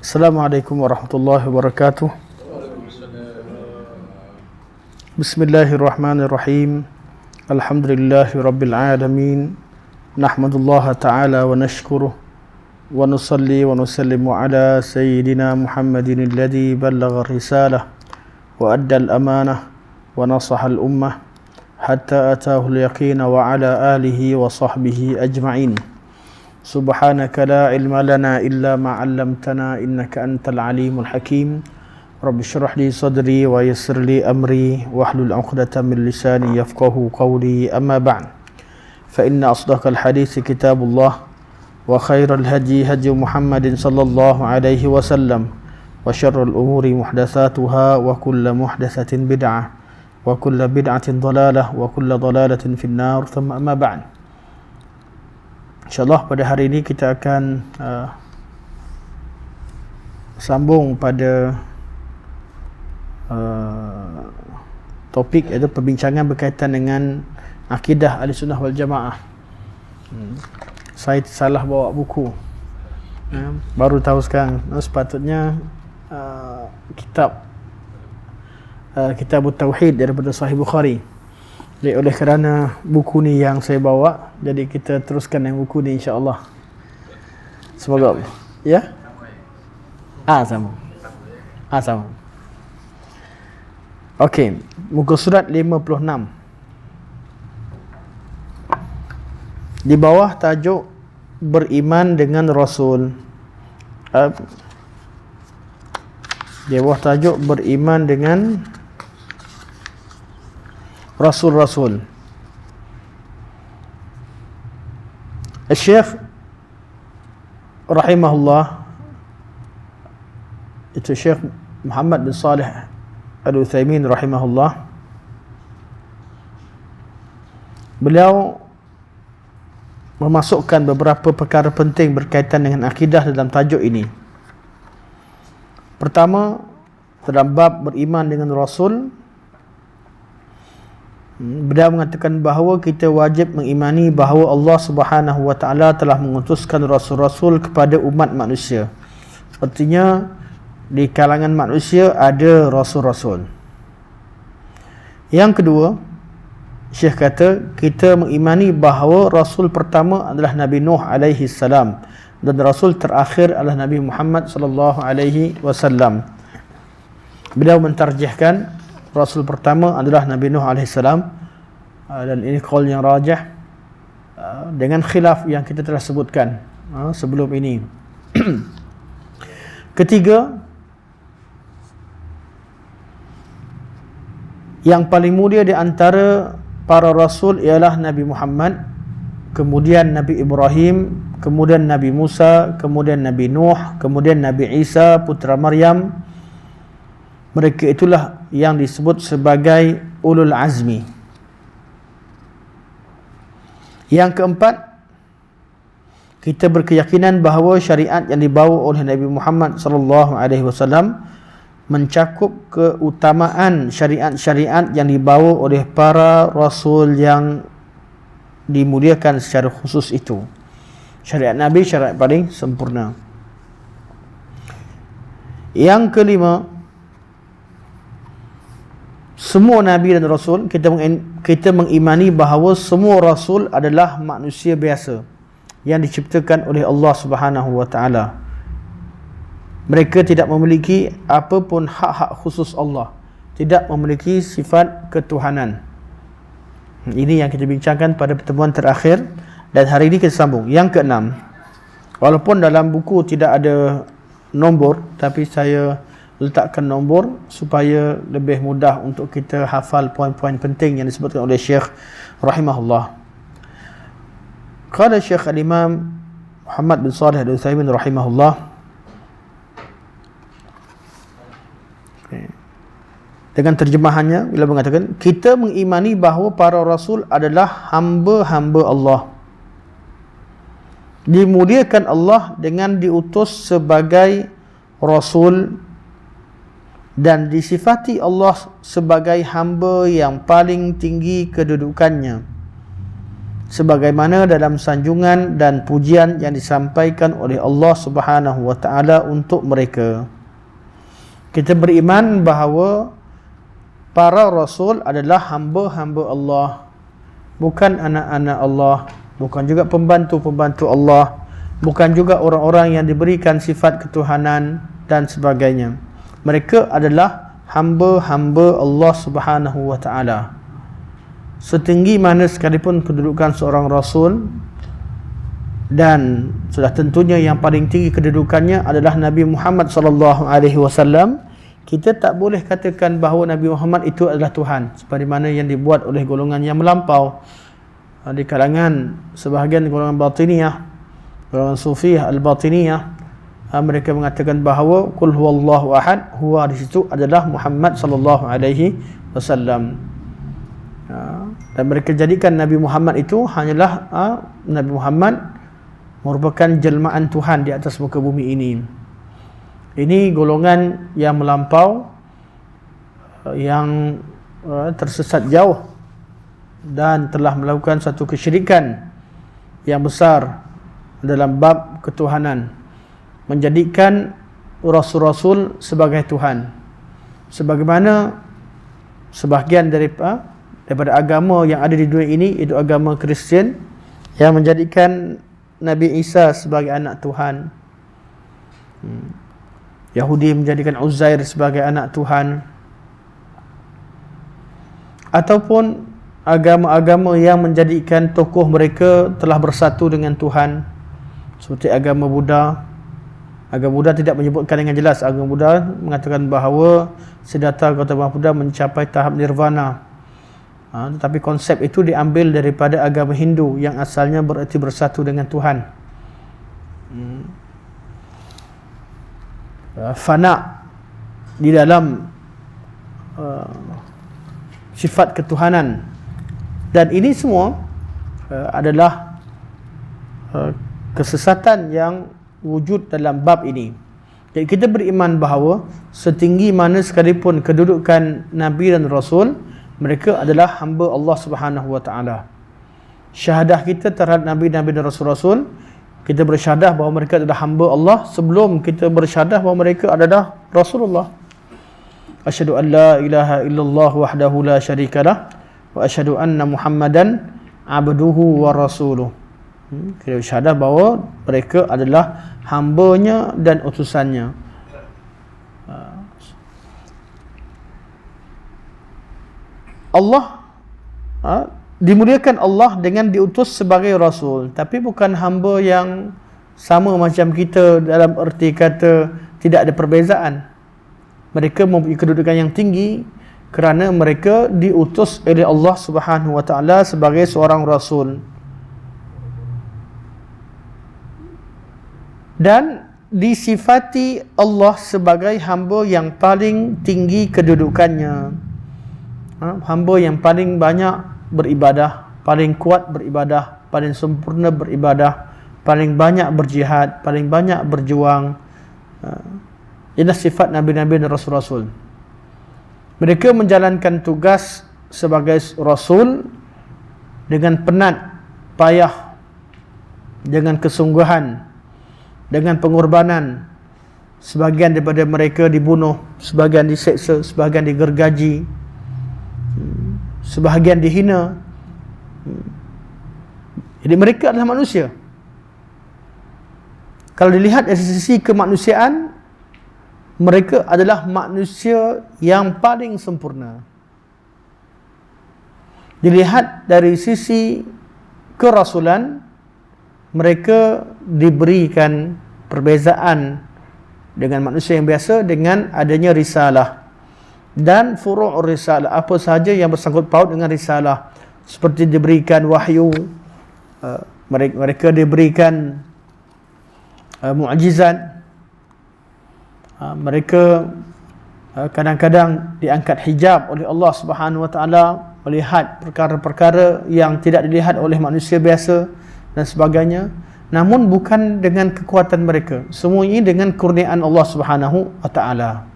Assalamualaikum warahmatullahi wabarakatuh. Bismillahirrahmanirrahim. Alhamdulillahi rabbil alamin. Nahmadullaha ta'ala wa nashkuruh wa nusalli wa nusallimu ala sayyidina Muhammadin alladhi ballagha risalah wa adda al-amanah wa nasaha al-ummah hatta atahu al-yaqina wa ala alihi wa sahbihi ajma'in. Subhanaka la ilma lana illa ma 'allamtana innaka antal alimul hakim. Rabbi shrah li sadri wa yassir li amri wahlul 'uqdatam min lisani yafqahu qawli. Amma ba'd. Fa inna asdaqal hadits kitabullah wa khairal hadi hadi Muhammadin sallallahu alaihi wasallam wa syarrul umuri muhdatsatuha wa kullu muhdatsatin bid'ah wa kullu bid'atin dhalalah wa kullu dhalalatin finnar. Thumma amma ba'd. InsyaAllah pada hari ini kita akan sambung pada topik iaitu perbincangan berkaitan dengan akidah Ahlussunnah wal Jamaah. Saya salah bawa buku, baru tahu sekarang. Sepatutnya kitab Tauhid daripada Sahih Bukhari. Oleh kerana buku ni yang saya bawa, jadi kita teruskan dengan buku ni insya-Allah. Semoga Allah. Ya? Sama. Sama. Okey, muka surat 56. Di bawah tajuk beriman dengan Rasul. Di bawah tajuk beriman dengan Rasul-Rasul. Syekh rahimahullah, itu Syekh Muhammad bin Salih Al-Utsaimin rahimahullah, beliau memasukkan beberapa perkara penting berkaitan dengan akidah dalam tajuk ini. Pertama, dalam bab beriman dengan Rasul, beliau mengatakan bahawa kita wajib mengimani bahawa Allah Subhanahu wa taala telah mengutuskan rasul-rasul kepada umat manusia. Artinya di kalangan manusia ada rasul-rasul. Yang kedua, Syekh kata kita mengimani bahawa rasul pertama adalah Nabi Nuh alaihi salam dan rasul terakhir adalah Nabi Muhammad sallallahu alaihi wasallam. Beliau mentarjihkan rasul pertama adalah Nabi Nuh AS, dan ini qaul yang rajih dengan khilaf yang kita telah sebutkan sebelum ini. Ketiga, yang paling mulia di antara para rasul ialah Nabi Muhammad, kemudian Nabi Ibrahim, kemudian Nabi Musa, kemudian Nabi Nuh, kemudian Nabi Isa putra Maryam. Mereka itulah yang disebut sebagai ulul azmi. Yang keempat, kita berkeyakinan bahawa syariat yang dibawa oleh Nabi Muhammad sallallahu alaihi wasallam mencakup keutamaan syariat-syariat yang dibawa oleh para rasul yang dimuliakan secara khusus itu. Syariat Nabi syariat paling sempurna. Yang kelima, semua Nabi dan Rasul, kita mengimani bahawa semua Rasul adalah manusia biasa yang diciptakan oleh Allah Subhanahu wa taala. Mereka tidak memiliki apapun hak-hak khusus Allah, tidak memiliki sifat ketuhanan. Ini yang kita bincangkan pada pertemuan terakhir, dan hari ini kita sambung. Yang keenam, walaupun dalam buku tidak ada nombor, tapi saya letakkan nombor supaya lebih mudah untuk kita hafal poin-poin penting yang disebutkan oleh Syekh rahimahullah. Qala Syekh al-Imam Muhammad bin Salih Al-Utsaimin rahimahullah, dengan terjemahannya, beliau mengatakan kita mengimani bahawa para rasul adalah hamba-hamba Allah, dimuliakan Allah dengan diutus sebagai rasul dan disifati Allah sebagai hamba yang paling tinggi kedudukannya. sebagaimana dalam sanjungan dan pujian yang disampaikan oleh Allah Subhanahu wa taala untuk mereka. Kita beriman bahawa para rasul adalah hamba-hamba Allah, bukan anak-anak Allah, bukan juga pembantu-pembantu Allah, bukan juga orang-orang yang diberikan sifat ketuhanan dan sebagainya. Mereka adalah hamba-hamba Allah Subhanahu wa taala. Setinggi mana sekalipun kedudukan seorang rasul, dan sudah tentunya yang paling tinggi kedudukannya adalah Nabi Muhammad sallallahu alaihi wasallam, kita tak boleh katakan bahawa Nabi Muhammad itu adalah Tuhan seperti mana yang dibuat oleh golongan yang melampau di kalangan sebahagian golongan batiniyah, golongan sufiyah al-batiniyah. Mereka mengatakan bahawa qul huwallahu ahad, huwa di situ adalah Muhammad sallallahu alaihi wasallam. Dan mereka jadikan Nabi Muhammad itu hanyalah Nabi Muhammad merupakan jelmaan Tuhan di atas muka bumi ini. Ini golongan yang melampau, yang tersesat jauh dan telah melakukan satu kesyirikan yang besar dalam bab ketuhanan, menjadikan rasul-rasul sebagai Tuhan, sebagaimana sebahagian daripada agama yang ada di dunia ini, itu agama Kristian yang menjadikan Nabi Isa sebagai anak Tuhan. Yahudi menjadikan Uzair sebagai anak Tuhan. Ataupun agama-agama yang menjadikan tokoh mereka telah bersatu dengan Tuhan, seperti agama Buddha. Agama Buddha tidak menyebutkan dengan jelas. Agama Buddha mengatakan bahawa sedata Gautama Buddha mencapai tahap nirvana. Tetapi konsep itu diambil daripada agama Hindu yang asalnya bererti bersatu dengan Tuhan. Fana di dalam sifat ketuhanan. Dan ini semua adalah kesesatan yang wujud dalam bab ini. Jadi kita beriman bahawa setinggi mana sekalipun kedudukan Nabi dan Rasul, mereka adalah hamba Allah Subhanahu wa taala. Syahadah kita terhadap Nabi-Nabi dan Rasul-Rasul, kita bersyahadah bahawa mereka adalah hamba Allah sebelum kita bersyahadah bahawa mereka adalah Rasulullah. Asyhadu an la ilaha illallah wahdahu la syarikalah wa asyhadu anna Muhammadan abduhu wa rasuluh. Kita bersyahadah bahawa mereka adalah hambanya dan utusannya. Allah dimuliakan Allah dengan diutus sebagai Rasul, tapi bukan hamba yang sama macam kita dalam erti kata tidak ada perbezaan. Mereka mempunyai kedudukan yang tinggi kerana mereka diutus oleh Allah Subhanahu wa taala sebagai seorang Rasul, dan disifati Allah sebagai hamba yang paling tinggi kedudukannya. Hamba yang paling banyak beribadah, paling kuat beribadah, paling sempurna beribadah, paling banyak berjihad, paling banyak berjuang. Inilah sifat Nabi-Nabi dan Rasul-Rasul. Mereka menjalankan tugas sebagai Rasul dengan penat, payah, dengan kesungguhan, dengan pengorbanan. Sebahagian daripada mereka dibunuh, sebahagian diseksa, sebahagian digergaji, sebahagian dihina. Jadi mereka adalah manusia. Kalau dilihat dari sisi kemanusiaan, mereka adalah manusia yang paling sempurna. Dilihat dari sisi kerasulan, mereka diberikan perbezaan dengan manusia yang biasa dengan adanya risalah dan furu' risalah, apa sahaja yang bersangkut paut dengan risalah, seperti diberikan wahyu, mereka diberikan mukjizat, mereka kadang-kadang diangkat hijab oleh Allah Subhanahu wa taala, melihat perkara-perkara yang tidak dilihat oleh manusia biasa dan sebagainya. Namun bukan dengan kekuatan mereka, semua ini dengan kurniaan Allah Subhanahu wa taala.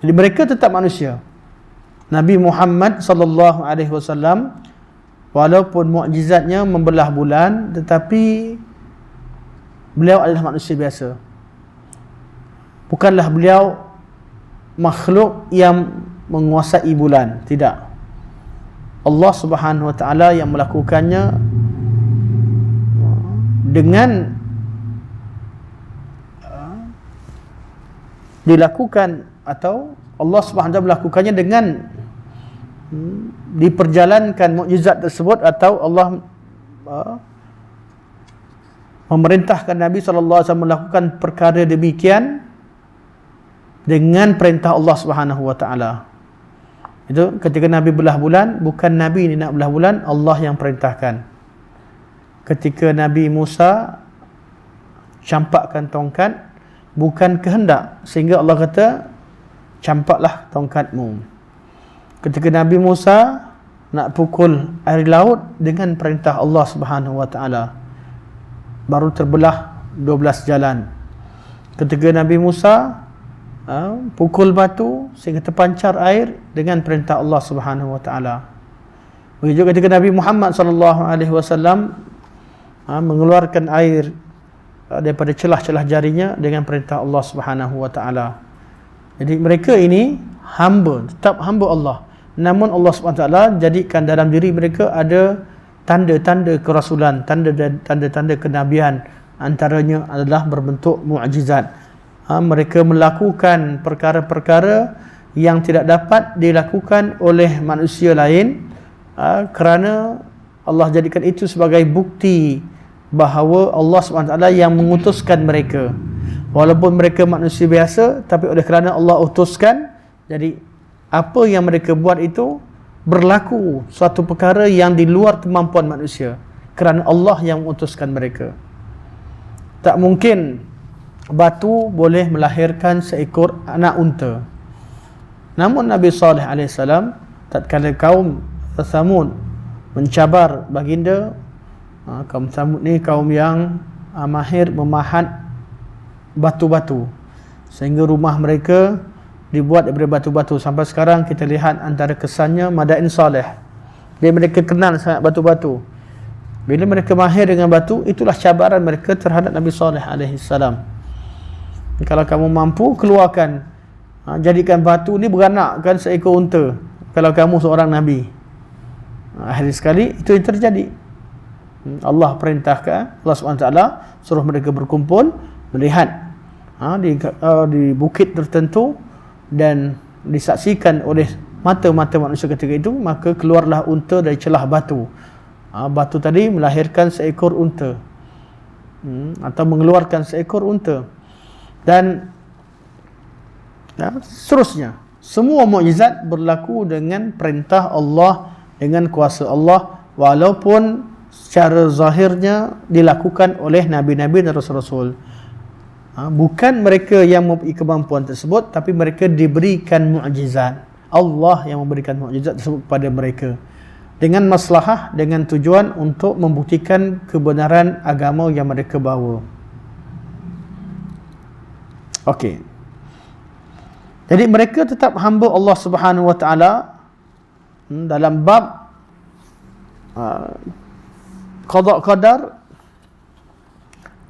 Jadi mereka tetap manusia. Nabi Muhammad sallallahu alaihi wasallam walaupun mukjizatnya membelah bulan, tetapi beliau adalah manusia biasa. Bukanlah beliau makhluk yang menguasai bulan, tidak. Allah Subhanahu wa taala yang melakukannya dengan dilakukan, atau Allah Subhanahu wa taala melakukannya dengan diperjalankan mukjizat tersebut, atau Allah memerintahkan Nabi SAW melakukan perkara demikian dengan perintah Allah Subhanahu wa taala. Itu ketika Nabi belah bulan, bukan Nabi ni nak belah bulan, Allah yang perintahkan. Ketika Nabi Musa campakkan tongkat, bukan kehendak, sehingga Allah kata campaklah tongkatmu. Ketika Nabi Musa nak pukul air laut, dengan perintah Allah Subhanahu wa taala, baru terbelah 12 jalan. Ketika Nabi Musa pukul batu sehingga terpancar air, dengan perintah Allah Subhanahu wa taala. Begitu ketika Nabi Muhammad sallallahu alaihi wasallam mengeluarkan air daripada celah-celah jarinya, dengan perintah Allah Subhanahu wa taala. Jadi mereka ini hamba, tetap hamba Allah. Namun Allah Subhanahu wa taala jadikan dalam diri mereka ada tanda-tanda kerasulan, tanda-tanda kenabian, antaranya adalah berbentuk mukjizat. Mereka melakukan perkara-perkara yang tidak dapat dilakukan oleh manusia lain, kerana Allah jadikan itu sebagai bukti bahawa Allah SWT yang mengutuskan mereka. Walaupun mereka manusia biasa, tapi oleh kerana Allah utuskan, jadi apa yang mereka buat itu berlaku suatu perkara yang di luar kemampuan manusia, kerana Allah yang mengutuskan mereka. Tak mungkin batu boleh melahirkan seekor anak unta. Namun Nabi Saleh AS, tatkala kaum Thamud mencabar baginda, kaum Thamud ni kaum yang mahir memahat batu-batu, sehingga rumah mereka dibuat daripada batu-batu. Sampai sekarang kita lihat antara kesannya Madain Saleh, dia mereka kenal sangat batu-batu. Bila mereka mahir dengan batu, itulah cabaran mereka terhadap Nabi Saleh AS. Kalau kamu mampu, keluarkan, jadikan batu ni beranakkan seekor unta, kalau kamu seorang Nabi. Akhir sekali itu yang terjadi. Allah perintahkan, Allah SWT suruh mereka berkumpul, melihat di bukit tertentu, dan disaksikan oleh mata-mata manusia ketika itu, maka keluarlah unta dari celah batu. Batu tadi melahirkan seekor unta, atau mengeluarkan seekor unta. Dan seterusnya, semua mukjizat berlaku dengan perintah Allah, dengan kuasa Allah, walaupun secara zahirnya dilakukan oleh nabi-nabi dan rasul-rasul. Bukan mereka yang mempunyai kemampuan tersebut, tapi mereka diberikan mukjizat. Allah yang memberikan mukjizat tersebut kepada mereka, dengan maslahah, dengan tujuan untuk membuktikan kebenaran agama yang mereka bawa. Okey. Jadi mereka tetap hamba Allah Subhanahu wa taala dalam bab qada qadar.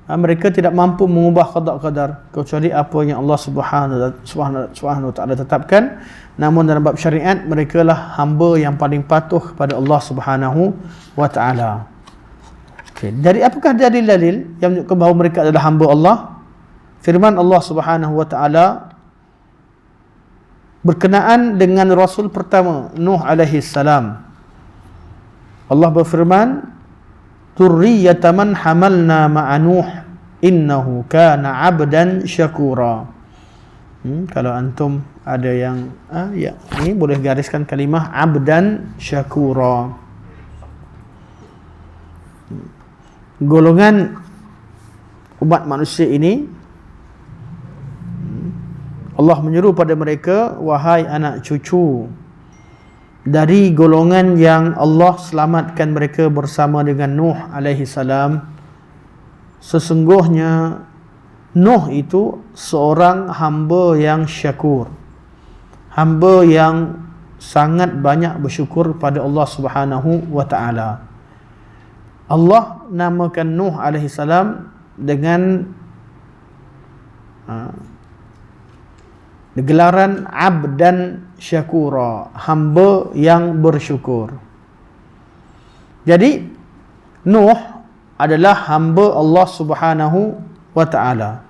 Mereka tidak mampu mengubah qada qadar kecuali apa yang Allah Subhanahu wa taala tetapkan. Namun dalam bab syariat, mereka lah hamba yang paling patuh kepada Allah Subhanahu wa taala. Okey, dari apakah dalil-dalil yang menunjukkan bahawa mereka adalah hamba Allah? Firman Allah Subhanahu wa taala berkenaan dengan rasul pertama, Nuh alaihi salam. Allah berfirman, "Dzurriyyata man hamalna ma'a Nuh, innahu kana 'abdan syakura." Kalau antum ada yang ini boleh gariskan kalimah 'abdan syakura. Golongan umat manusia ini, Allah menyeru pada mereka, wahai anak cucu dari golongan yang Allah selamatkan mereka bersama dengan Nuh alaihi salam, sesungguhnya Nuh itu seorang hamba yang syakur, hamba yang sangat banyak bersyukur pada Allah Subhanahu wa taala. Allah namakan Nuh alaihi salam dengan gelaran abdan syakura, hamba yang bersyukur. Jadi Nuh adalah hamba Allah Subhanahu wa taala.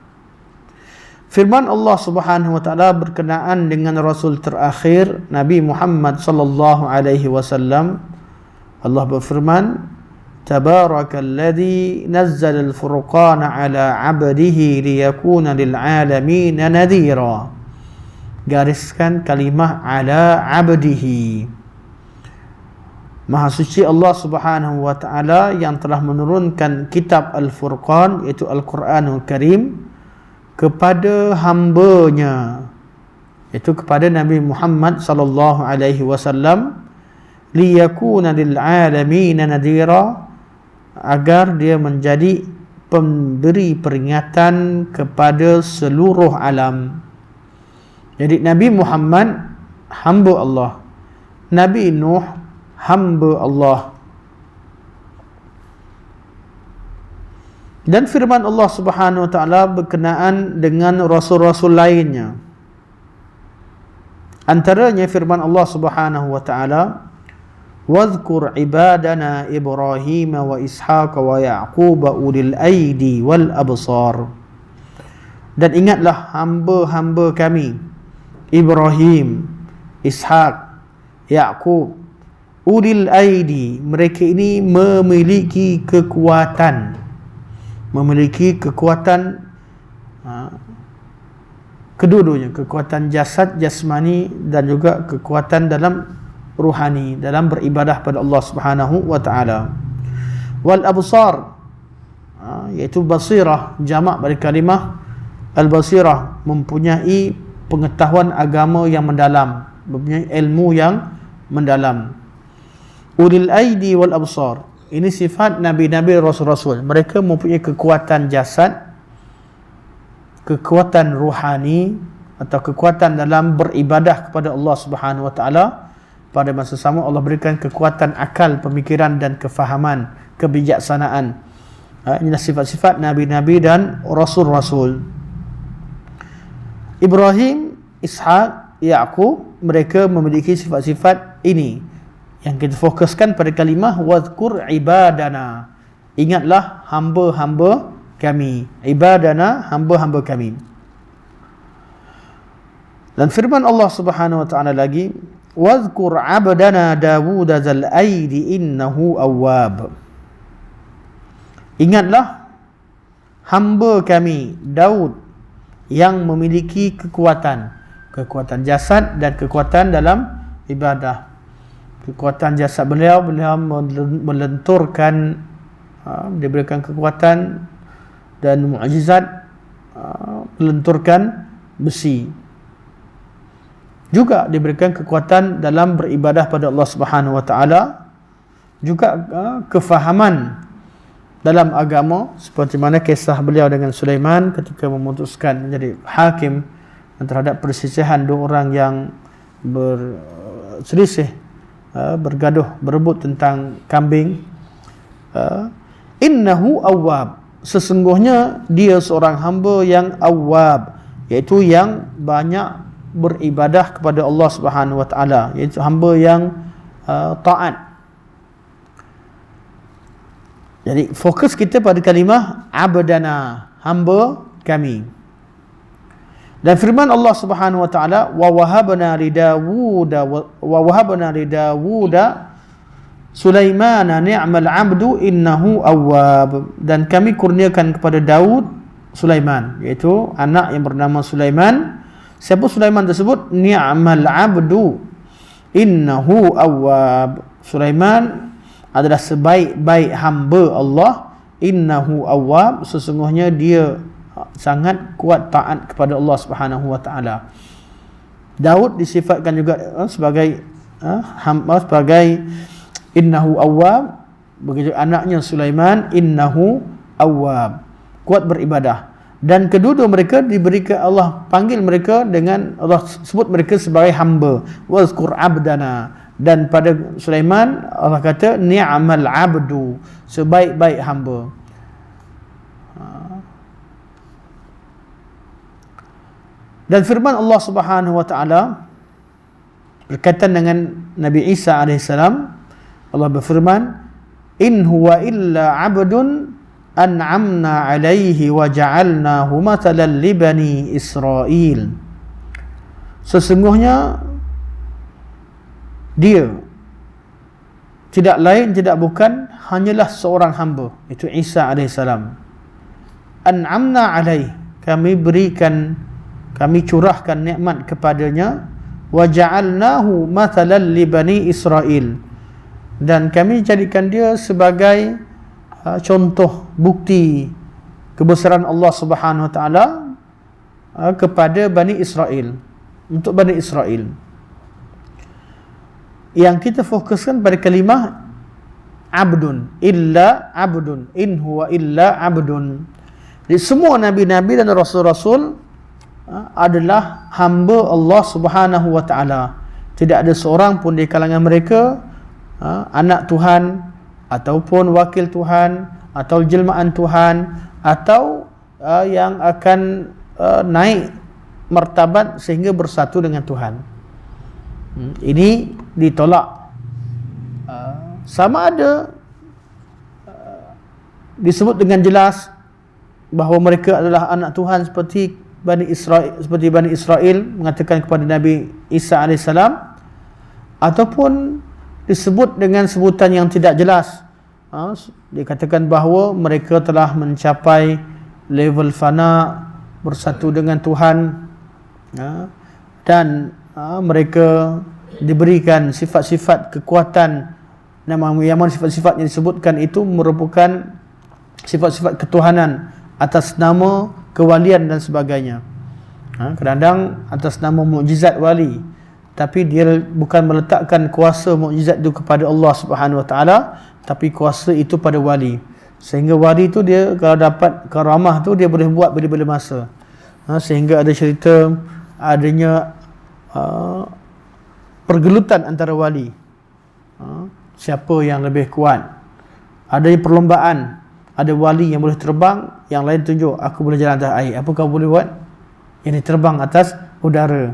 Firman Allah Subhanahu wa taala berkenaan dengan rasul terakhir Nabi Muhammad sallallahu alaihi wasallam. Allah berfirman, Tabarakalladzi nazzala al-furqana ala 'abdihi liyakuna lil 'alamin nadhira. Gariskan kalimah ala 'abdihi. Maha suci Allah Subhanahu wa taala yang telah menurunkan kitab Al-Furqan, iaitu Al-Quranul Karim, kepada hambanya, iaitu kepada Nabi Muhammad sallallahu alaihi wasallam, liyakuna lil alamin nadhira, agar dia menjadi pemberi peringatan kepada seluruh alam. Jadi Nabi Muhammad hamba Allah, Nabi Nuh hamba Allah. Dan firman Allah Subhanahu wa taala berkenaan dengan rasul-rasul lainnya. Antaranya firman Allah Subhanahu wa taala, "Wadhkur ibadana Ibrahim wa Ishaq wa Ya'qub ulil aidi wal absar." Dan ingatlah hamba-hamba kami Ibrahim, Ishaq, Ya'qub, ulil aidi, mereka ini memiliki kekuatan, kedua-duanya, kekuatan jasad jasmani dan juga kekuatan dalam ruhani, dalam beribadah pada Allah Subhanahu wa taala. Wal absar, iaitu basirah, jamak dari kalimah al-basirah, mempunyai pengetahuan agama yang mendalam, mempunyai ilmu yang mendalam. Ulil aidi wal absar, ini sifat Nabi-Nabi, Rasul-Rasul. Mereka mempunyai kekuatan jasad, kekuatan ruhani, atau kekuatan dalam beribadah kepada Allah Subhanahu wa taala. Pada masa sama Allah berikan kekuatan akal, pemikiran dan kefahaman, kebijaksanaan. Inilah sifat-sifat Nabi-Nabi dan Rasul-Rasul. Ibrahim, Ishaq, Ya'qub, mereka memiliki sifat-sifat ini. Yang kita fokuskan pada kalimah wadhkur ibadana. Ingatlah hamba-hamba kami. Ibadana, hamba-hamba kami. Dan firman Allah Subhanahu wa taala lagi, wadhkur abdana Dawud dzal aidi innahu awwab. Ingatlah hamba kami Daud yang memiliki kekuatan jasad dan kekuatan dalam ibadah. Kekuatan jasad beliau melenturkan, diberikan kekuatan dan mukjizat, melenturkan besi. Juga diberikan kekuatan dalam beribadah pada Allah Subhanahu wa taala, juga kefahaman dalam agama, seperti mana kisah beliau dengan Sulaiman ketika memutuskan menjadi hakim terhadap perselisihan dua orang yang berselisih, bergaduh, berebut tentang kambing. Innahu awwab, sesungguhnya dia seorang hamba yang awwab, iaitu yang banyak beribadah kepada Allah Subhanahu wa taala, iaitu hamba yang taat. Jadi fokus kita pada kalimah abdana, hamba kami. Dan firman Allah Subhanahu wa taala, wa wahabna li Dawuda Sulaimana ni'mal 'abdu innahu awwab. Dan kami kurniakan kepada Daud Sulaiman, iaitu anak yang bernama Sulaiman. Siapa Sulaiman tersebut? Ni'mal 'abdu innahu awwab. Sulaiman adalah sebaik-baik hamba Allah. Innahu awwab, sesungguhnya dia sangat kuat taat kepada Allah Subhanahu wa taala. Daud disifatkan juga sebagai hamba, sebagai innahu awwab. Begitu anaknya Sulaiman, innahu awwab, kuat beribadah. Dan kedua-dua mereka diberikan, Allah panggil mereka dengan, Allah sebut mereka sebagai hamba. Wazkur abdana. Dan pada Sulaiman Allah kata ni'mal abdu, sebaik-baik hamba. Dan firman Allah Subhanahu wa taala berkaitan dengan Nabi Isa alaihissalam, Allah berfirman, in huwa illa abdun an'amna alaihi wa ja'alnahu matalan li bani Israel. Sesungguhnya dia tidak lain tidak bukan hanyalah seorang hamba, itu Isa alaihissalam. An'amna alaihi, kami berikan, kami curahkan nikmat kepadanya. Wa ja'alnahu matalan li bani Israel, dan kami jadikan dia sebagai contoh bukti kebesaran Allah Subhanahu wa taala kepada Bani Israel, untuk Bani Israel. Yang kita fokuskan pada kalimah abdun, illa abdun, in huwa illa abdun. Jadi semua nabi-nabi dan rasul-rasul adalah hamba Allah Subhanahu wa taala. Tidak ada seorang pun di kalangan mereka anak Tuhan ataupun wakil Tuhan atau jelmaan Tuhan, atau yang akan naik martabat sehingga bersatu dengan Tuhan. Ini ditolak. Sama ada disebut dengan jelas bahawa mereka adalah anak Tuhan seperti Bani Israel mengatakan kepada Nabi Isa alaihissalam, ataupun disebut dengan sebutan yang tidak jelas. Dikatakan bahawa mereka telah mencapai level fana, bersatu dengan Tuhan, dan mereka diberikan sifat-sifat kekuatan, yang mana sifat-sifat yang disebutkan itu merupakan sifat-sifat ketuhanan atas nama kewalian dan sebagainya. Kadang-kadang atas nama mukjizat wali, tapi dia bukan meletakkan kuasa mukjizat itu kepada Allah Subhanahu wa taala, tapi kuasa itu pada wali. Sehingga wali itu dia kalau dapat karamah tu dia boleh buat bila-bila masa. Sehingga ada cerita adanya pergelutan antara wali. Siapa yang lebih kuat. Ada perlombaan. Ada wali yang boleh terbang, yang lain tunjuk aku boleh jalan atas air. Apa kau boleh buat? Ini terbang atas udara.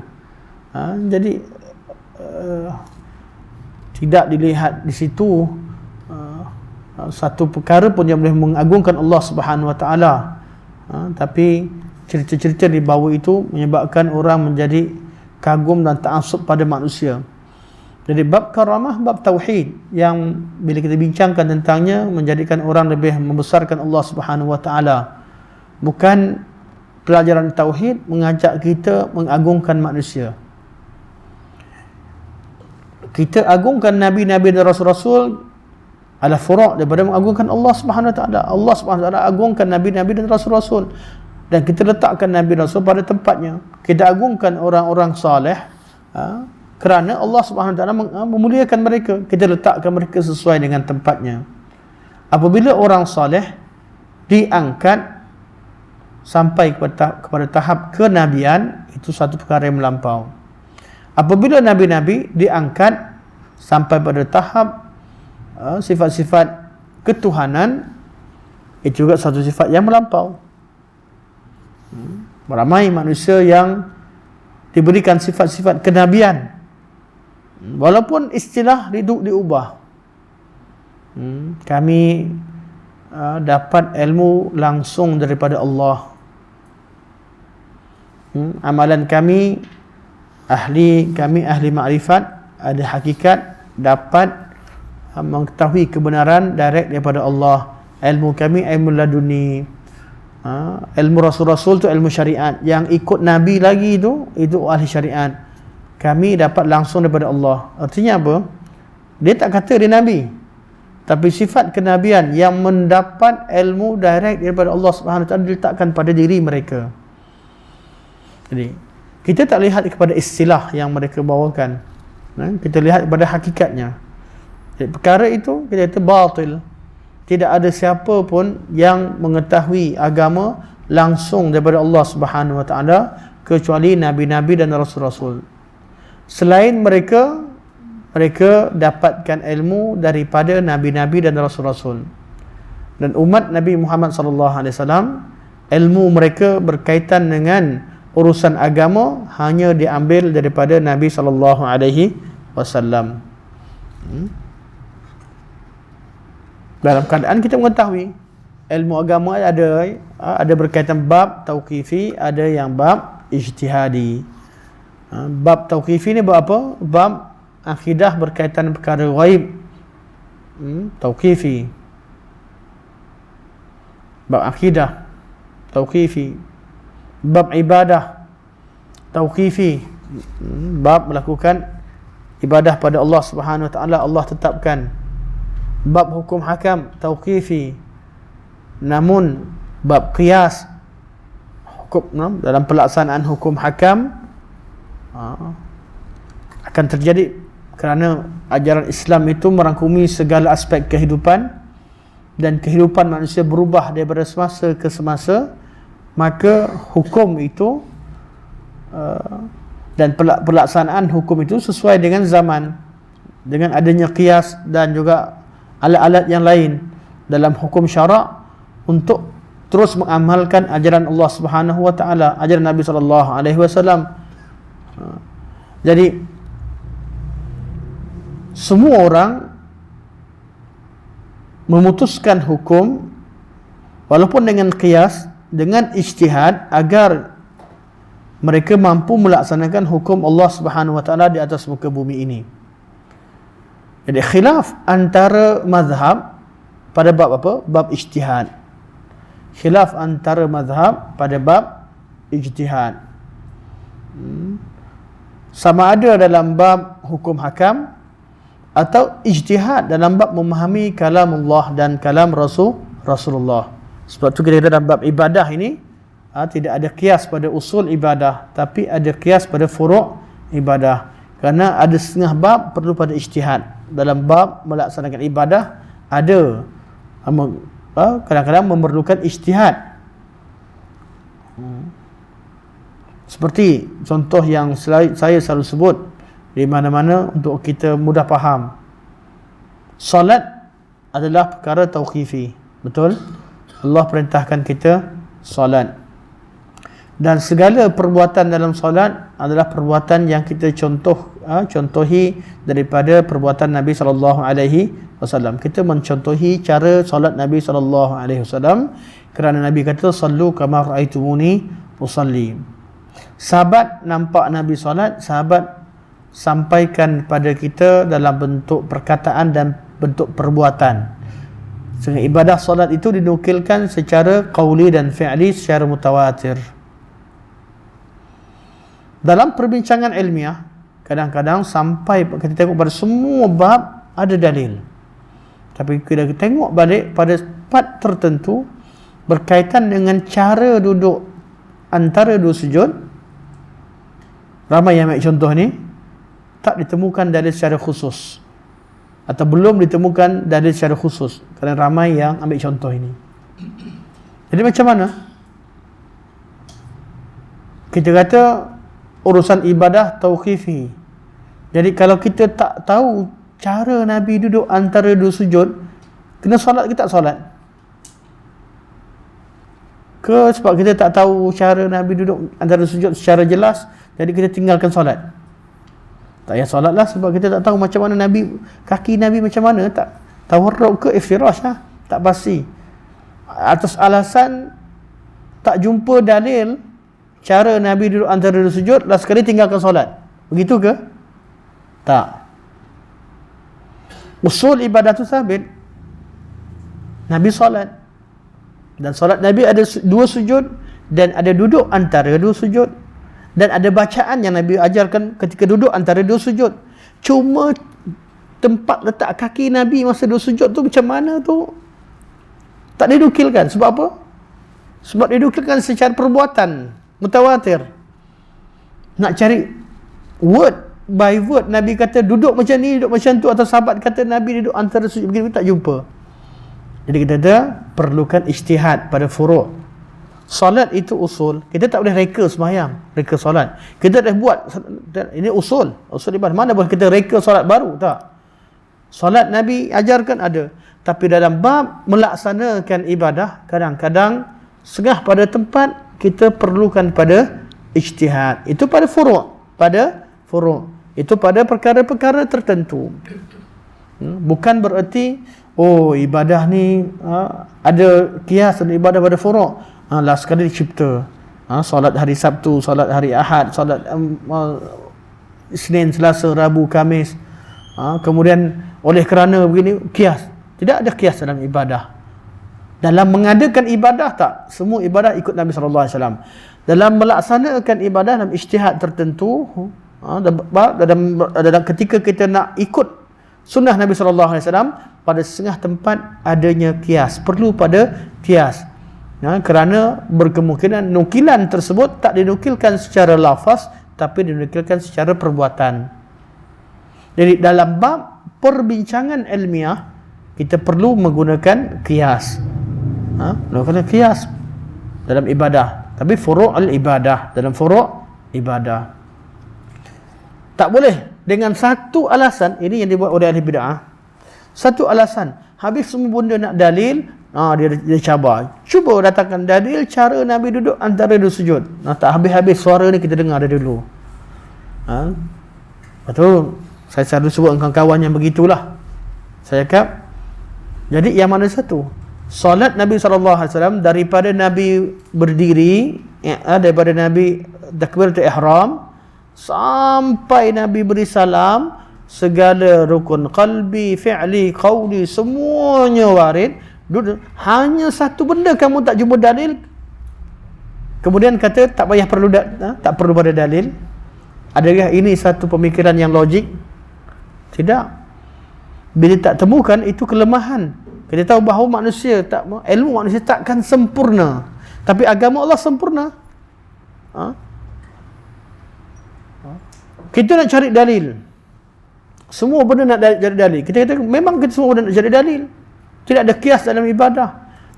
Jadi tidak dilihat di situ satu perkara pun yang boleh mengagungkan Allah Subhanahu wa taala. Tapi cerita-cerita di bawah itu menyebabkan orang menjadi kagum dan ta'assub pada manusia. Jadi bab karamah, bab tauhid yang bila kita bincangkan tentangnya menjadikan orang lebih membesarkan Allah Subhanahu wa taala. Bukan pelajaran tauhid mengajak kita mengagungkan manusia. Kita agungkan nabi-nabi dan rasul-rasul adalah furu' daripada mengagungkan Allah Subhanahu wa taala. Allah Subhanahu wa taala agungkan nabi-nabi dan rasul-rasul, dan kita letakkan nabi rasul pada tempatnya. Kita agungkan orang-orang soleh kerana Allah Subhanahu wa taala memuliakan mereka. Kita letakkan mereka sesuai dengan tempatnya. Apabila orang soleh diangkat sampai kepada tahap kenabian, itu satu perkara yang melampau. Apabila nabi-nabi diangkat sampai pada tahap sifat-sifat ketuhanan, itu juga satu sifat yang melampau. Ramai manusia yang diberikan sifat-sifat kenabian, walaupun istilah diubah. Kami dapat ilmu langsung daripada Allah. Amalan kami ahli makrifat, ada hakikat, dapat mengetahui kebenaran direct daripada Allah. Ilmu kami ilmu laduni. Ilmu rasul-rasul tu ilmu syariat. Yang ikut nabi lagi itu ahli syariat. Kami dapat langsung daripada Allah. Artinya apa? Dia tak kata dia nabi, tapi sifat kenabian yang mendapat ilmu direct daripada Allah Subhanahu wa taala diletakkan pada diri mereka. Jadi kita tak lihat kepada istilah yang mereka bawakan, kita lihat kepada hakikatnya. Jadi, perkara itu kita kata batil. Tidak ada siapa pun yang mengetahui agama langsung daripada Allah Subhanahu wa taala kecuali nabi-nabi dan rasul-rasul. Selain mereka dapatkan ilmu daripada nabi-nabi dan rasul-rasul. Dan umat Nabi Muhammad sallallahu alaihi wasallam, ilmu mereka berkaitan dengan urusan agama hanya diambil daripada Nabi sallallahu alaihi wasallam. Dalam keadaan kita mengetahui ilmu agama ada berkaitan bab tauqifi, ada yang bab ijtihadi. Bab tauqifi ni bab apa? Bab akidah berkaitan perkara ghaib. Tauqifi. Bab akidah tauqifi. Bab ibadah tauqifi. Bab melakukan ibadah pada Allah Subhanahu wa taala, Allah tetapkan. Bab hukum hakam tauqifi. Namun bab qiyas, hukum dalam pelaksanaan hukum hakam akan terjadi kerana ajaran Islam itu merangkumi segala aspek kehidupan, dan kehidupan manusia berubah daripada semasa ke semasa, maka hukum itu dan pelaksanaan hukum itu sesuai dengan zaman, dengan adanya qiyas dan juga alat-alat yang lain dalam hukum syarak untuk terus mengamalkan ajaran Allah Subhanahu wa taala, ajaran Nabi sallallahu alaihi wasallam. Jadi semua orang memutuskan hukum walaupun dengan qiyas, dengan ijtihad, agar mereka mampu melaksanakan hukum Allah Subhanahu wa taala di atas muka bumi ini. Jadi khilaf antara mazhab pada bab apa? Bab ijtihad. Khilaf antara mazhab pada bab ijtihad. Sama ada dalam bab hukum hakam atau ijtihad dalam bab memahami kalam Allah dan kalam Rasulullah. Sebab tu kita kata dalam bab ibadah ini tidak ada qiyas pada usul ibadah, tapi ada qiyas pada furu' ibadah. Kerana ada setengah bab perlu pada ijtihad. Dalam bab melaksanakan ibadah ada kadang-kadang memerlukan ijtihad. Seperti contoh yang saya selalu sebut di mana-mana untuk kita mudah faham. Salat adalah perkara tauqifi. Betul? Allah perintahkan kita salat. Dan segala perbuatan dalam solat adalah perbuatan yang kita contohi daripada perbuatan Nabi sallallahu alaihi wasallam. Kita mencontohi cara solat Nabi sallallahu alaihi wasallam kerana Nabi kata sallu kama raaitumuni usalli. Sahabat nampak Nabi solat, sahabat sampaikan kepada kita dalam bentuk perkataan dan bentuk perbuatan. Sehingga ibadah solat itu dinukilkan secara qauli dan fi'li secara mutawatir. Dalam perbincangan ilmiah, kadang-kadang sampai kita tengok pada semua bab ada dalil. Tapi kita tengok balik pada part tertentu berkaitan dengan cara duduk antara dua sujud, ramai yang ambil contoh ni, tak ditemukan dalil secara khusus. Atau belum ditemukan dalil secara khusus. Kerana ramai yang ambil contoh ini. Jadi macam mana? Kita kata urusan ibadah tauqifi. Jadi kalau kita tak tahu cara Nabi duduk antara dua sujud, kena solat ke tak solat? Ke sebab kita tak tahu cara Nabi duduk antara sujud secara jelas, jadi kita tinggalkan solat? Tak payah solat lah, sebab kita tak tahu macam mana Nabi, kaki Nabi macam mana, tak tawarruk ke iftirash lah, tak pasti. Atas alasan tak jumpa dalil cara Nabi duduk antara dua sujud, last sekali tinggalkan solat. Begitu ke? Tak. Usul ibadah tu sabit. Nabi solat. Dan solat Nabi ada dua sujud, dan ada duduk antara dua sujud, dan ada bacaan yang Nabi ajarkan ketika duduk antara dua sujud. Cuma tempat letak kaki Nabi masa dua sujud tu macam mana tu tak didukilkan. Sebab apa? Sebab didukilkan secara perbuatan mutawatir. Nak cari word by word, Nabi kata duduk macam ni, duduk macam tu, atau sahabat kata Nabi duduk antara sujud begini, tak jumpa. Jadi kita perlukan ijtihad pada furu'. Solat itu usul. Kita tak boleh reka sembahyang, reka solat. Kita dah buat, ini usul ibadah. Mana boleh kita reka solat baru? Tak. Solat Nabi ajarkan ada. Tapi dalam bab melaksanakan ibadah, kadang-kadang setengah pada tempat kita perlukan pada ijtihad. Itu pada furu'. Itu pada perkara-perkara tertentu. Bukan bererti ibadah ni ada kias dan ibadah pada furu'. Last sekali dicipta. Solat hari Sabtu, solat hari Ahad, solat Isnin, Selasa, Rabu, Khamis. Kemudian oleh kerana begini, kias. Tidak ada kias dalam ibadah. Dalam mengadakan ibadah tak, semua ibadah ikut Nabi SAW. Dalam melaksanakan ibadah dalam ijtihad tertentu, dalam ketika kita nak ikut sunnah Nabi SAW, pada setengah tempat adanya kias. Perlu pada kias. Kerana berkemungkinan nukilan tersebut tak dinukilkan secara lafaz, tapi dinukilkan secara perbuatan. Jadi dalam bab perbincangan ilmiah, kita perlu menggunakan kias. Menggunakan kias dalam ibadah. Tapi furu' al-ibadah. Dalam furu' ibadah. Tak boleh dengan satu alasan, ini yang dibuat oleh ahli bid'ah. Satu alasan, habis semua benda nak dalil, dia cabar. Cuba datangkan dalil cara Nabi duduk antara dua sujud. Tak habis-habis suara ni kita dengar dari dulu. Lepas tu saya selalu sebut dengan kawan yang begitulah. Saya cakap, jadi yang mana satu? Solat Nabi SAW daripada Nabi berdiri, daripada Nabi takbiratul ihram sampai Nabi beri salam, segala rukun qalbi, fi'li, qawli, semuanya warid. Hanya satu benda kamu tak jumpa dalil, kemudian kata tak payah perlu tak perlu pada dalil. Adakah ini satu pemikiran yang logik? Tidak. Bila tak temukan, itu kelemahan. Kita tahu bahawa ilmu manusia takkan sempurna, tapi agama Allah sempurna. Kita nak cari dalil, semua benda nak cari dalil. Kita kata memang kita semua benda nak cari dalil. Tidak ada kias dalam ibadah.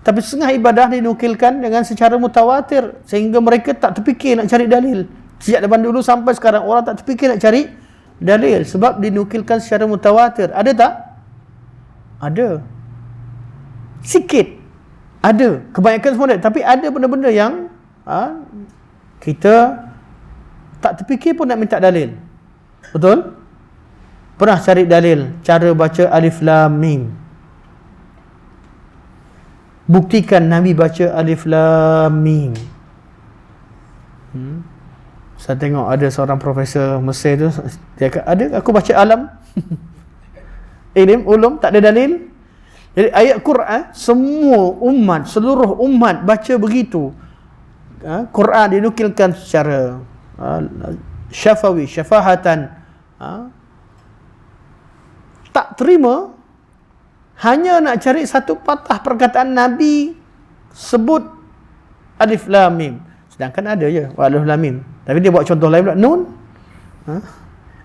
Tapi setengah ibadah dinukilkan dengan secara mutawatir, sehingga mereka tak terfikir nak cari dalil. Sejak depan dulu sampai sekarang, orang tak terfikir nak cari dalil, sebab dinukilkan secara mutawatir. Ada tak? Ada. Sikit. Ada. Kebanyakan semua ada. Tapi ada benda-benda yang kita tak terfikir pun nak minta dalil. Betul? Pernah cari dalil cara baca alif lam mim. Buktikan Nabi baca alif lam mim. Saya tengok ada seorang profesor Mesir tu, dia kata, ada aku baca alam. Ulum tak ada dalil. Jadi ayat Quran semua umat, seluruh umat baca begitu. Quran dinukilkan secara syafawi, syafahatan. Tak terima, hanya nak cari satu patah perkataan Nabi sebut alif lam mim. Sedangkan ada je alif lam mim. Tapi dia buat contoh lain pula, nun.